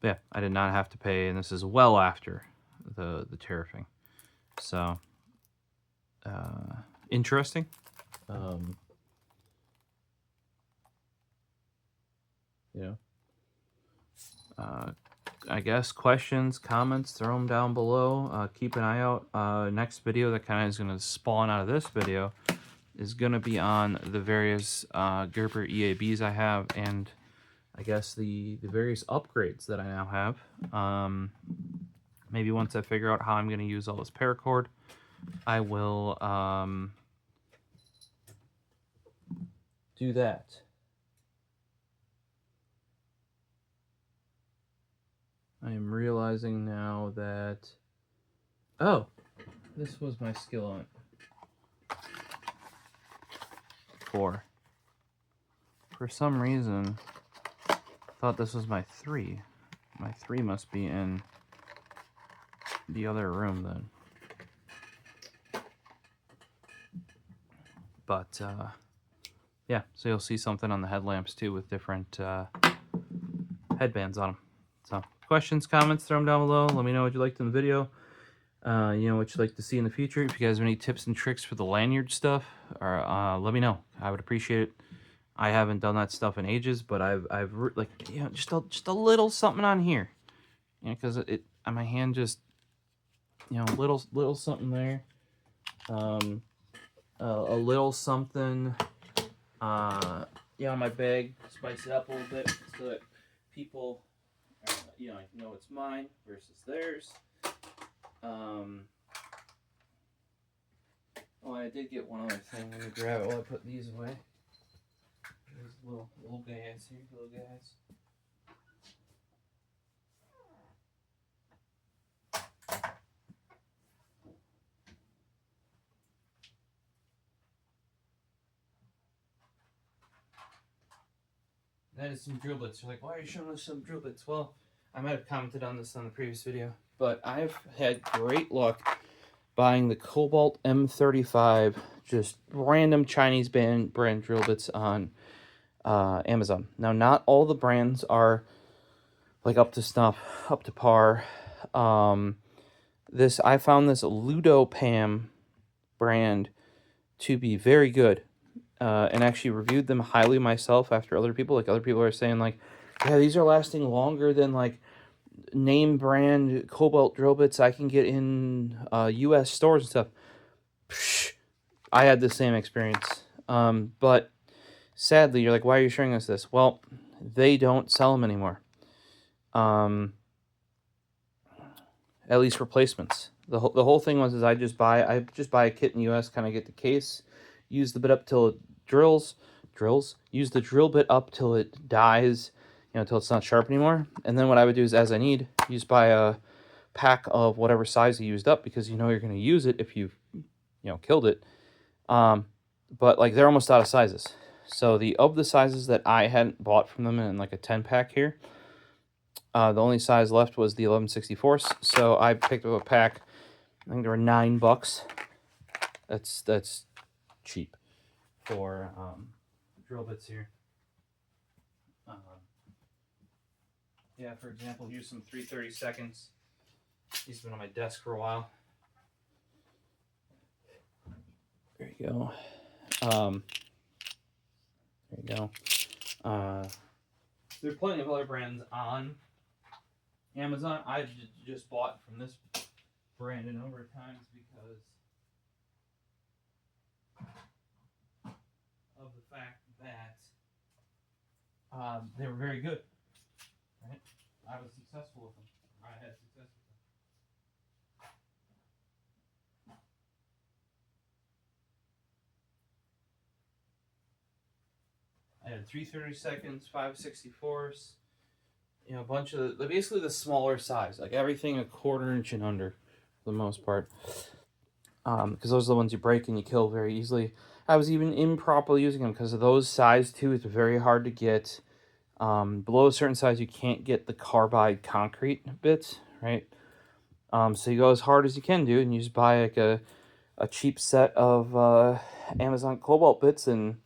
yeah, I did not have to pay, and this is well after the tariffing. So interesting. you know. I guess questions, comments, throw them down below. Keep an eye out. Next video that kind of is going to spawn out of this video is going to be on the various Gerber EABs I have, and I guess the various upgrades that I now have. Maybe once I figure out how I'm going to use all this paracord, I will do that. I am realizing now that, oh, this was my skill on it. For some reason, I thought this was my 3. My 3 must be in the other room then. But, yeah, so you'll see something on the headlamps too with different headbands on them. So, questions, comments, throw them down below. Let me know what you liked in the video. You know, what you'd like to see in the future. If you guys have any tips and tricks for the lanyard stuff, or let me know. I would appreciate it. I haven't done that stuff in ages, but I've like, you know, just a little something on here, you know, because it on my hand, just, you know, little something there, a little something, yeah, on my bag, spice it up a little bit so that people, you know it's mine versus theirs. Oh, I did get one other thing. Let me grab it while I put these away. There's little guys here, little guys. That is some drill bits. You're like, why are you showing us some drill bits? Well, I might have commented on this on the previous video, but I've had great luck buying the Cobalt M35, just random Chinese brand drill bits on Amazon. Now, not all the brands are like up to snuff, up to par. I found this Ludopam brand to be very good, and actually reviewed them highly myself after other people are saying like, yeah, these are lasting longer than like name brand Cobalt drill bits I can get in US stores and stuff. Psh, I had the same experience, but sadly, you're like, why are you showing us this? Well, they don't sell them anymore. At least replacements. The whole thing was I just buy a kit in the US, kind of get the case, use the bit up till it drills, use the drill bit up till it dies, you know, until it's not sharp anymore. And then what I would do is, as I need, just buy a pack of whatever size you used up, because you know you're going to use it if you've, you know, killed it. But like, they're almost out of sizes. So of the sizes that I hadn't bought from them in like a 10-pack here, the only size left was the 11/64. So I picked up a pack. I think there were $9. That's cheap for drill bits here. Yeah, for example, here's some 3/32. These have been on my desk for a while. There you go. There you go. There are plenty of other brands on Amazon. I've just bought from this brand a number of times because of the fact that they were very good. Right? I was successful with them. I had success with them. I had 3/32, 5/64, you know, a bunch of basically the smaller size, like everything a 1/4 inch and under, for the most part. Because those are the ones you break and you kill very easily. I was even improperly using them because of those size too. It's very hard to get. Below a certain size, you can't get the carbide concrete bits, right? So you go as hard as you can do, and you just buy like a cheap set of Amazon Cobalt bits, and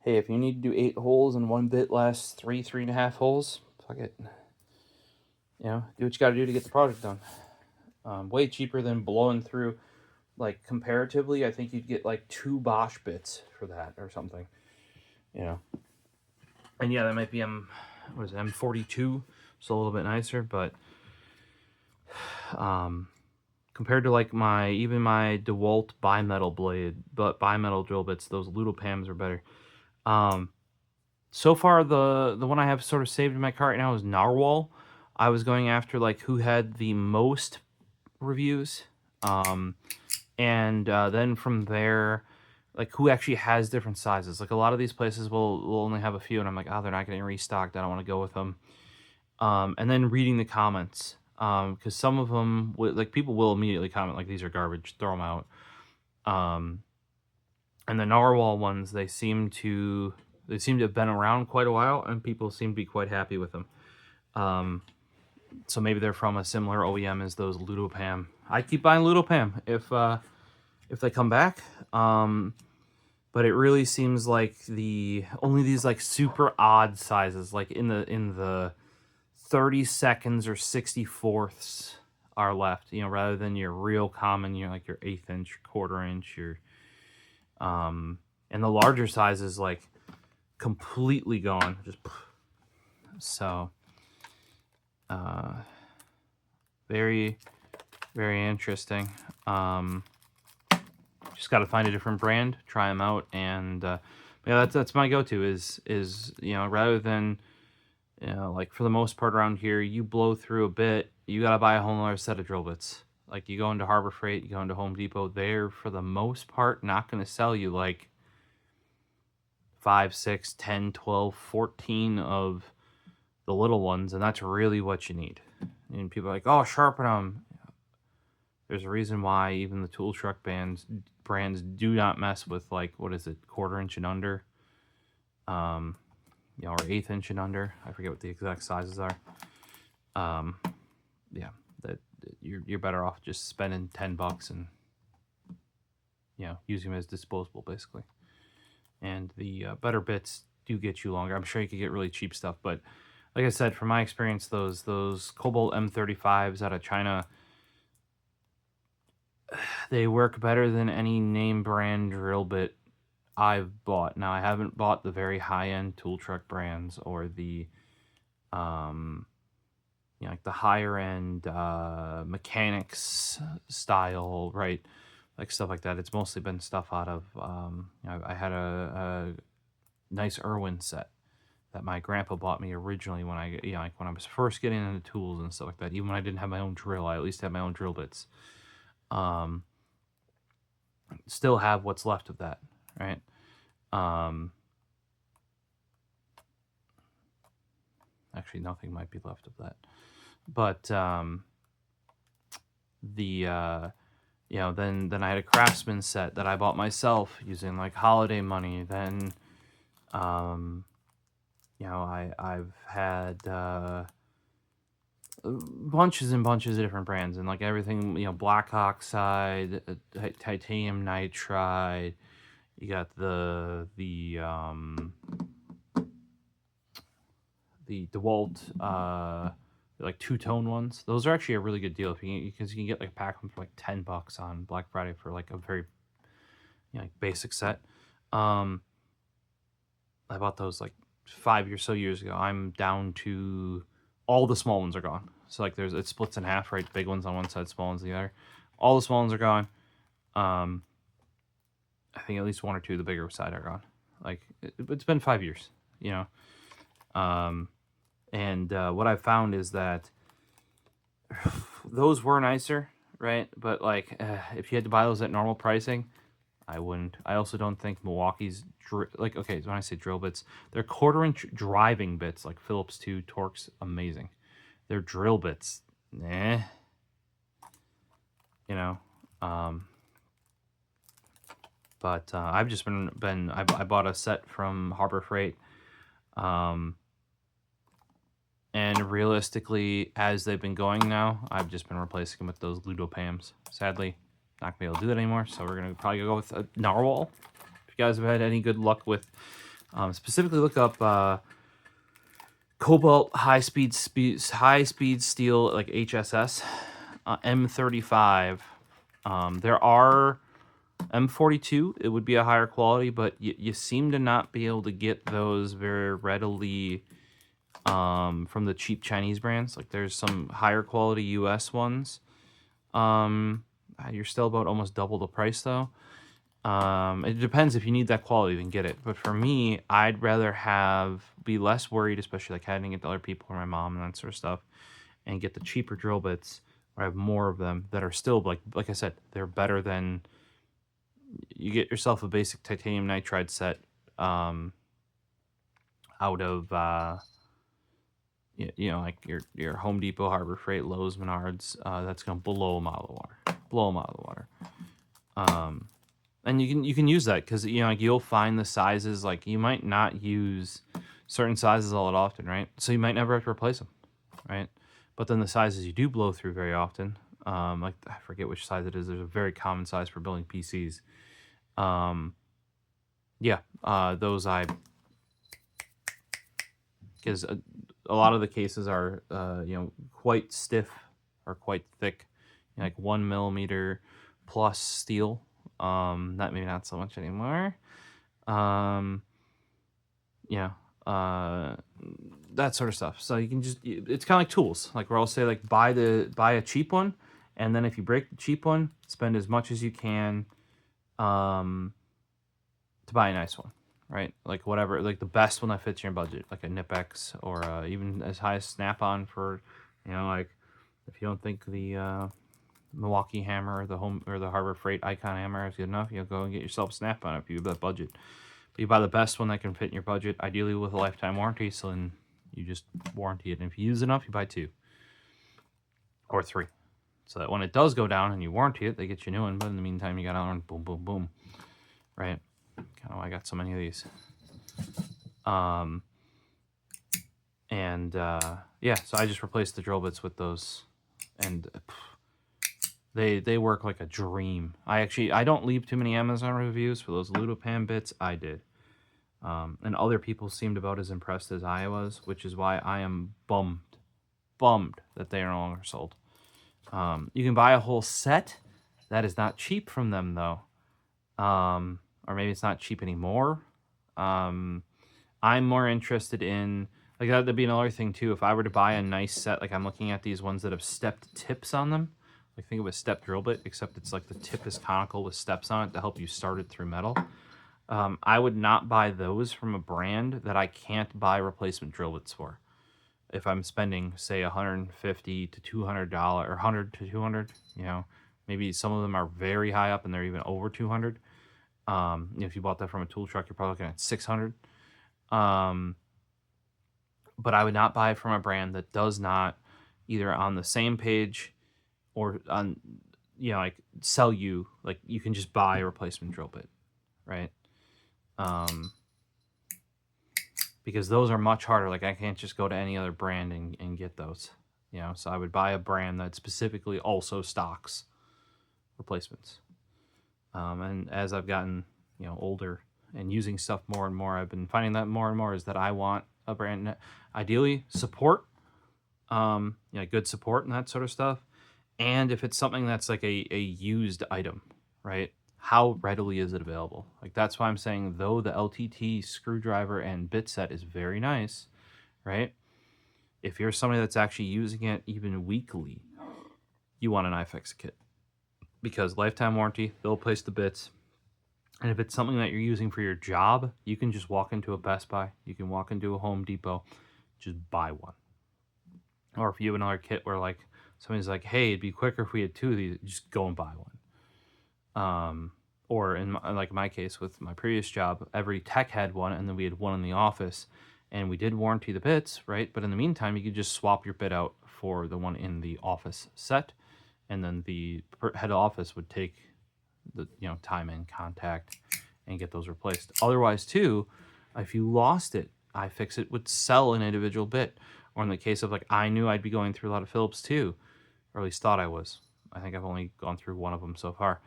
hey, if you need to do 8 holes and one bit lasts 3.5 holes, fuck it. You know, do what you got to do to get the project done. Way cheaper than blowing through. Like, comparatively, I think you'd get like 2 Bosch bits for that or something. You know. And yeah, that might be what is it, M42, so a little bit nicer, but compared to like even my DeWalt bimetal blade, but bimetal drill bits, those Ludopams are better. So far the one I have sort of saved in my cart right now is Narwhal. I was going after like who had the most reviews, and then from there, like who actually has different sizes. Like a lot of these places will only have a few, and I'm like, oh, they're not getting restocked, I don't want to go with them. And then reading the comments, because some of them, like people will immediately comment like these are garbage, throw them out. And the Narwhal ones, they seem to have been around quite a while, and people seem to be quite happy with them. So maybe they're from a similar OEM as those Ludopam. I keep buying Ludopam if they come back. But it really seems like only these like super odd sizes, like in the 32nds or 64ths are left, you know, rather than your real common, you know, like your 1/8 inch, 1/4 inch, your and the larger sizes like completely gone. Just so very, very interesting. Just got to find a different brand, try them out, and yeah, that's my go-to is you know, rather than, you know, like for the most part around here, you blow through a bit, you got to buy a whole other set of drill bits. Like you go into Harbor Freight, you go into Home Depot, they're for the most part not going to sell you like 5, 6, 10, 12, 14 of the little ones, and that's really what you need. And people are like, oh, sharpen them. There's a reason why even the tool truck brands do not mess with, like, what is it, 1/4 inch and under, you know, or 1/8 inch and under. I forget what the exact sizes are. Yeah, that you're better off just spending $10 and, you know, using them as disposable basically. And the better bits do get you longer. I'm sure you could get really cheap stuff, but like I said, from my experience, those Cobalt M35s out of China, they work better than any name brand drill bit I've bought. Now, I haven't bought the very high-end tool truck brands or the, you know, like the higher-end mechanics style, right? Like stuff like that. It's mostly been stuff out of, you know, I had a nice Irwin set that my grandpa bought me originally when you know, like when I was first getting into tools and stuff like that. Even when I didn't have my own drill, I at least had my own drill bits. Still have what's left of that, right? Actually, nothing might be left of that, but you know, then I had a Craftsman set that I bought myself using like holiday money. Then you know, I've had bunches and bunches of different brands, and like everything, you know, black oxide, titanium nitride. You got the DeWalt like two-tone ones. Those are actually a really good deal because you can get like a pack of them for like $10 on Black Friday for like a very, you know, like basic set. I bought those like 5 or so years ago. I'm down to all the small ones are gone. So like it splits in half, right? Big ones on one side, small ones on the other. All the small ones are gone. I think at least 1 or 2 of the bigger side are gone. Like it's been 5 years, you know. And what I've found is that those were nicer, right? But like if you had to buy those at normal pricing, I wouldn't. I also don't think Milwaukee's like, okay, so when I say drill bits, they're 1/4 inch driving bits like Phillips 2 Torque's amazing. They're drill bits, you know. But I've just been I bought a set from Harbor Freight, and realistically, as they've been going now, I've just been replacing them with those Ludopams. Sadly, not gonna be able to do that anymore, so we're gonna probably go with a Narwhal. If you guys have had any good luck with, specifically look up Cobalt high speed steel, like HSS, M35. There are M42. It would be a higher quality, but you seem to not be able to get those very readily from the cheap Chinese brands. Like there's some higher quality US ones. You're still about almost double the price though. It depends. If you need that quality, then get it. But for me, I'd rather be less worried, especially like handing it to other people or my mom and that sort of stuff, and get the cheaper drill bits where I have more of them that are still like I said, they're better than. You get yourself a basic titanium nitride set out of like your Home Depot, Harbor Freight, Lowe's, Menards. That's gonna blow them out of the water. Blow them out of the water. And you can use that because like you'll find the sizes, like you might not use certain sizes all that often, right? So you might never have to replace them, right? But then the sizes you do blow through very often, like I forget which size it is. There's a very common size for building PCs. Those because a lot of the cases are quite stiff or quite thick, like 1 millimeter plus steel. Maybe not so much anymore. That sort of stuff. So you can it's kind of like tools. Like where I'll say like buy a cheap one, and then if you break the cheap one, spend as much as you can to buy a nice one, right? Like whatever, like the best one that fits your budget, like a Nipex or even as high as Snap-on for, like if you don't think the Milwaukee hammer or the Harbor Freight Icon hammer is good enough, you'll go and get yourself a Snap-on if you have that budget. But you buy the best one that can fit in your budget, ideally with a lifetime warranty, so then you just warranty it. And if you use enough, you buy 2 or 3. So that when it does go down and you warranty it, they get you a new one. But in the meantime, you got to learn boom, boom, boom. Right? Kind of why I got so many of these. So I just replaced the drill bits with those. And they work like a dream. I don't leave too many Amazon reviews for those Ludopan bits. I did. And other people seemed about as impressed as I was, which is why I am bummed that they are no longer sold. You can buy a whole set. That is not cheap from them, though. Or maybe it's not cheap anymore. I'm more interested in, like, that'd be another thing, too. If I were to buy a nice set, like I'm looking at these ones that have stepped tips on them. Like, think of a step drill bit, except it's like the tip is conical with steps on it to help you start it through metal. I would not buy those from a brand that I can't buy replacement drill bits for. If I'm spending, say, $150 to $200 or $100 to $200, maybe some of them are very high up and they're even over $200. If you bought that from a tool truck, you're probably looking at $600. But I would not buy it from a brand that does not either on the same page or on, like sell you, like you can just buy a replacement drill bit, right? Because those are much harder. Like I can't just go to any other brand and get those, so I would buy a brand that specifically also stocks replacements. And as I've gotten, older and using stuff more and more, I've been finding that more and more is that I want a brand, ideally support, good support and that sort of stuff. And if it's something that's like a used item, right? How readily is it available? Like that's why I'm saying, though the LTT screwdriver and bit set is very nice, right? If you're somebody that's actually using it even weekly, you want an iFix kit. Because lifetime warranty, they'll place the bits. And if it's something that you're using for your job, you can just walk into a Best Buy. You can walk into a Home Depot, just buy one. Or if you have another kit where like somebody's like, hey, it'd be quicker if we had 2 of these, just go and buy one. Or in my case with my previous job, every tech had one, and then we had one in the office, and we did warranty the bits, right? But in the meantime, you could just swap your bit out for the one in the office set, and then the head office would take the time and contact and get those replaced. Otherwise, too, if you lost it, iFixit would sell an individual bit. Or in the case of like I knew I'd be going through a lot of Phillips too, or at least thought I was. I think I've only gone through one of them so far.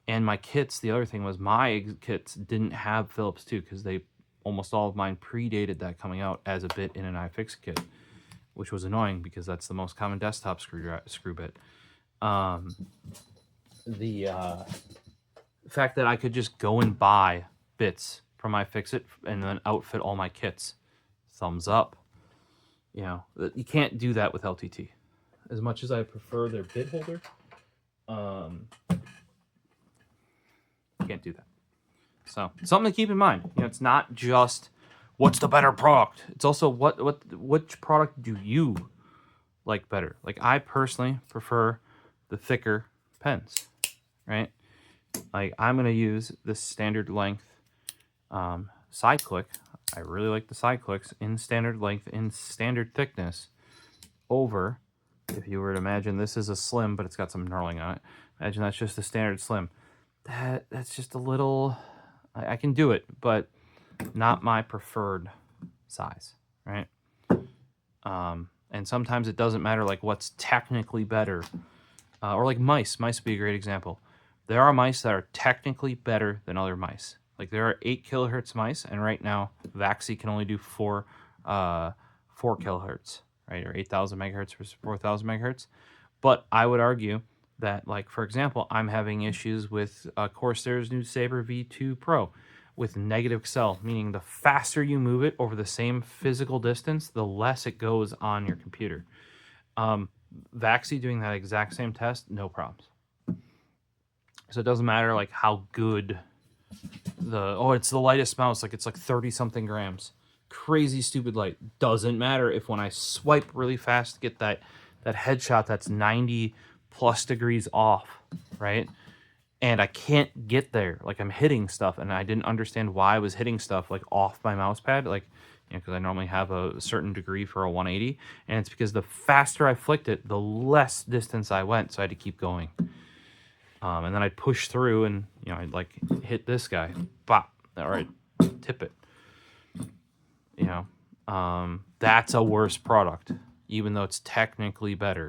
And my kits, the other thing was my kits didn't have Phillips too, because almost all of mine predated that coming out as a bit in an iFix kit, which was annoying because that's the most common desktop screw bit. The fact that I could just go and buy bits from iFixit and then outfit all my kits, thumbs up. You know, you can't do that with LTT. As much as I prefer their bit holder, you can't do that. So something to keep in mind. You know, it's not just what's the better product. It's also which product do you like better. Like I personally prefer the thicker pens, right? Like I'm gonna use the standard length side click. I really like the side clicks in standard length, in standard thickness, over, if you were to imagine this is a slim, but it's got some knurling on it. Imagine that's just a standard slim. That's just a little, I can do it, but not my preferred size, right? And sometimes it doesn't matter like what's technically better, or like mice. Mice would be a great example. There are mice that are technically better than other mice. Like there are 8 kilohertz mice, and right now Vaxi can only do 4 kilohertz, right, or 8,000 megahertz versus 4,000 megahertz. But I would argue that, like for example, I'm having issues with Corsair's new Saber V2 Pro with negative accel, meaning the faster you move it over the same physical distance, the less it goes on your computer. Vaxi doing that exact same test, no problems. So it doesn't matter like how good it's the lightest mouse, like it's like 30 something grams, crazy stupid light. Doesn't matter if when I swipe really fast to get that headshot that's 90 plus degrees off, right? And I can't get there, like I'm hitting stuff, and I didn't understand why I was hitting stuff like off my mouse pad, like, you know, because I normally have a certain degree for a 180, and it's because the faster I flicked it, the less distance I went, so I had to keep going. And then I'd push through, and you know, I'd like hit this guy, bop, or I'd tip it. You know, that's a worse product, even though it's technically better.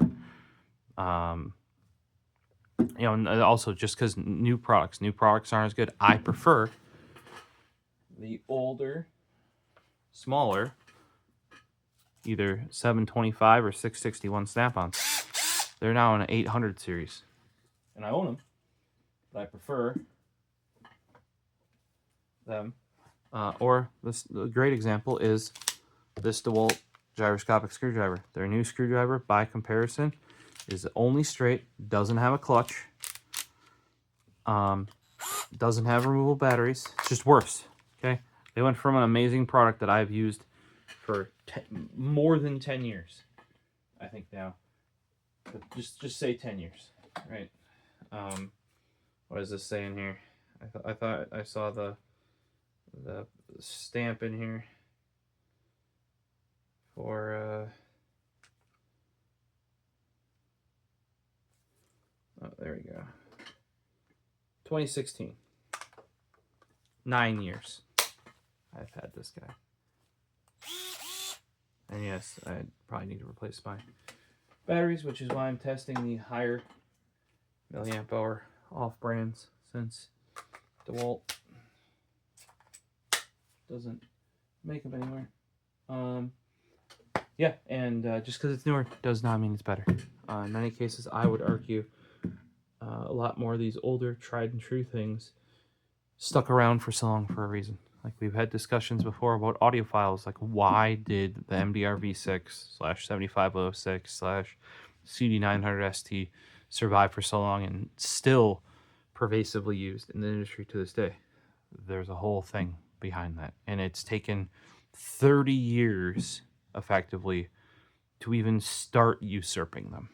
You know, and also just because new products aren't as good. I prefer the older, smaller, either 725 or 661 Snap-ons. They're now in an 800 series, and I own them, but I prefer them. Or this, a great example is this Dewalt gyroscopic screwdriver. Their new screwdriver, by comparison, is only straight, doesn't have a clutch, doesn't have removable batteries. It's just worse. Okay, they went from an amazing product that I've used for more than 10 years, I think now. But just say 10 years, right? What does this say in here? I thought I saw the stamp in here for oh, there we go. 2016. 9 years I've had this guy. And yes, I probably need to replace my batteries, which is why I'm testing the higher milliamp hour off brands, since DeWalt doesn't make them anywhere. Yeah, and just because it's newer does not mean it's better. In many cases, I would argue a lot more of these older, tried and true things stuck around for so long for a reason. Like we've had discussions before about audiophiles, like why did the MDR V6/7506/CD900ST survive for so long and still pervasively used in the industry to this day? There's a whole thing behind that, and it's taken 30 years effectively to even start usurping them.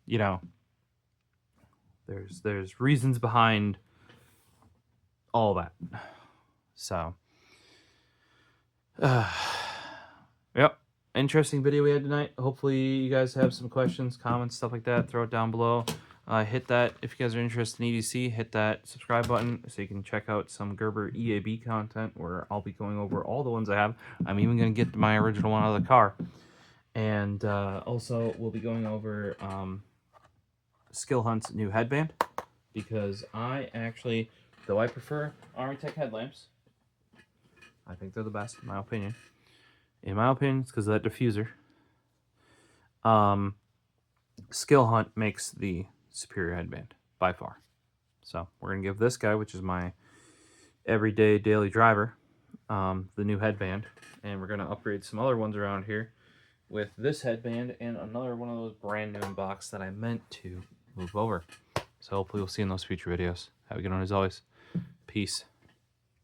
You know, there's reasons behind all that. So yep, interesting video we had tonight. Hopefully you guys have some questions, comments, stuff like that. Throw it down below. Hit that if you guys are interested in EDC. Hit that subscribe button so you can check out some Gerber EAB content where I'll be going over all the ones I have. I'm even going to get my original one out of the car. And also we'll be going over Skill Hunt's new headband, because I actually, though I prefer Armitech headlamps, I think they're the best in my opinion. In my opinion, it's because of that diffuser. Skill Hunt makes the superior headband by far. So we're gonna give this guy, which is my everyday daily driver, the new headband, and we're going to upgrade some other ones around here with this headband and another one of those brand new in box that I meant to move over. So hopefully we'll see in those future videos. Have a good one as always. Peace.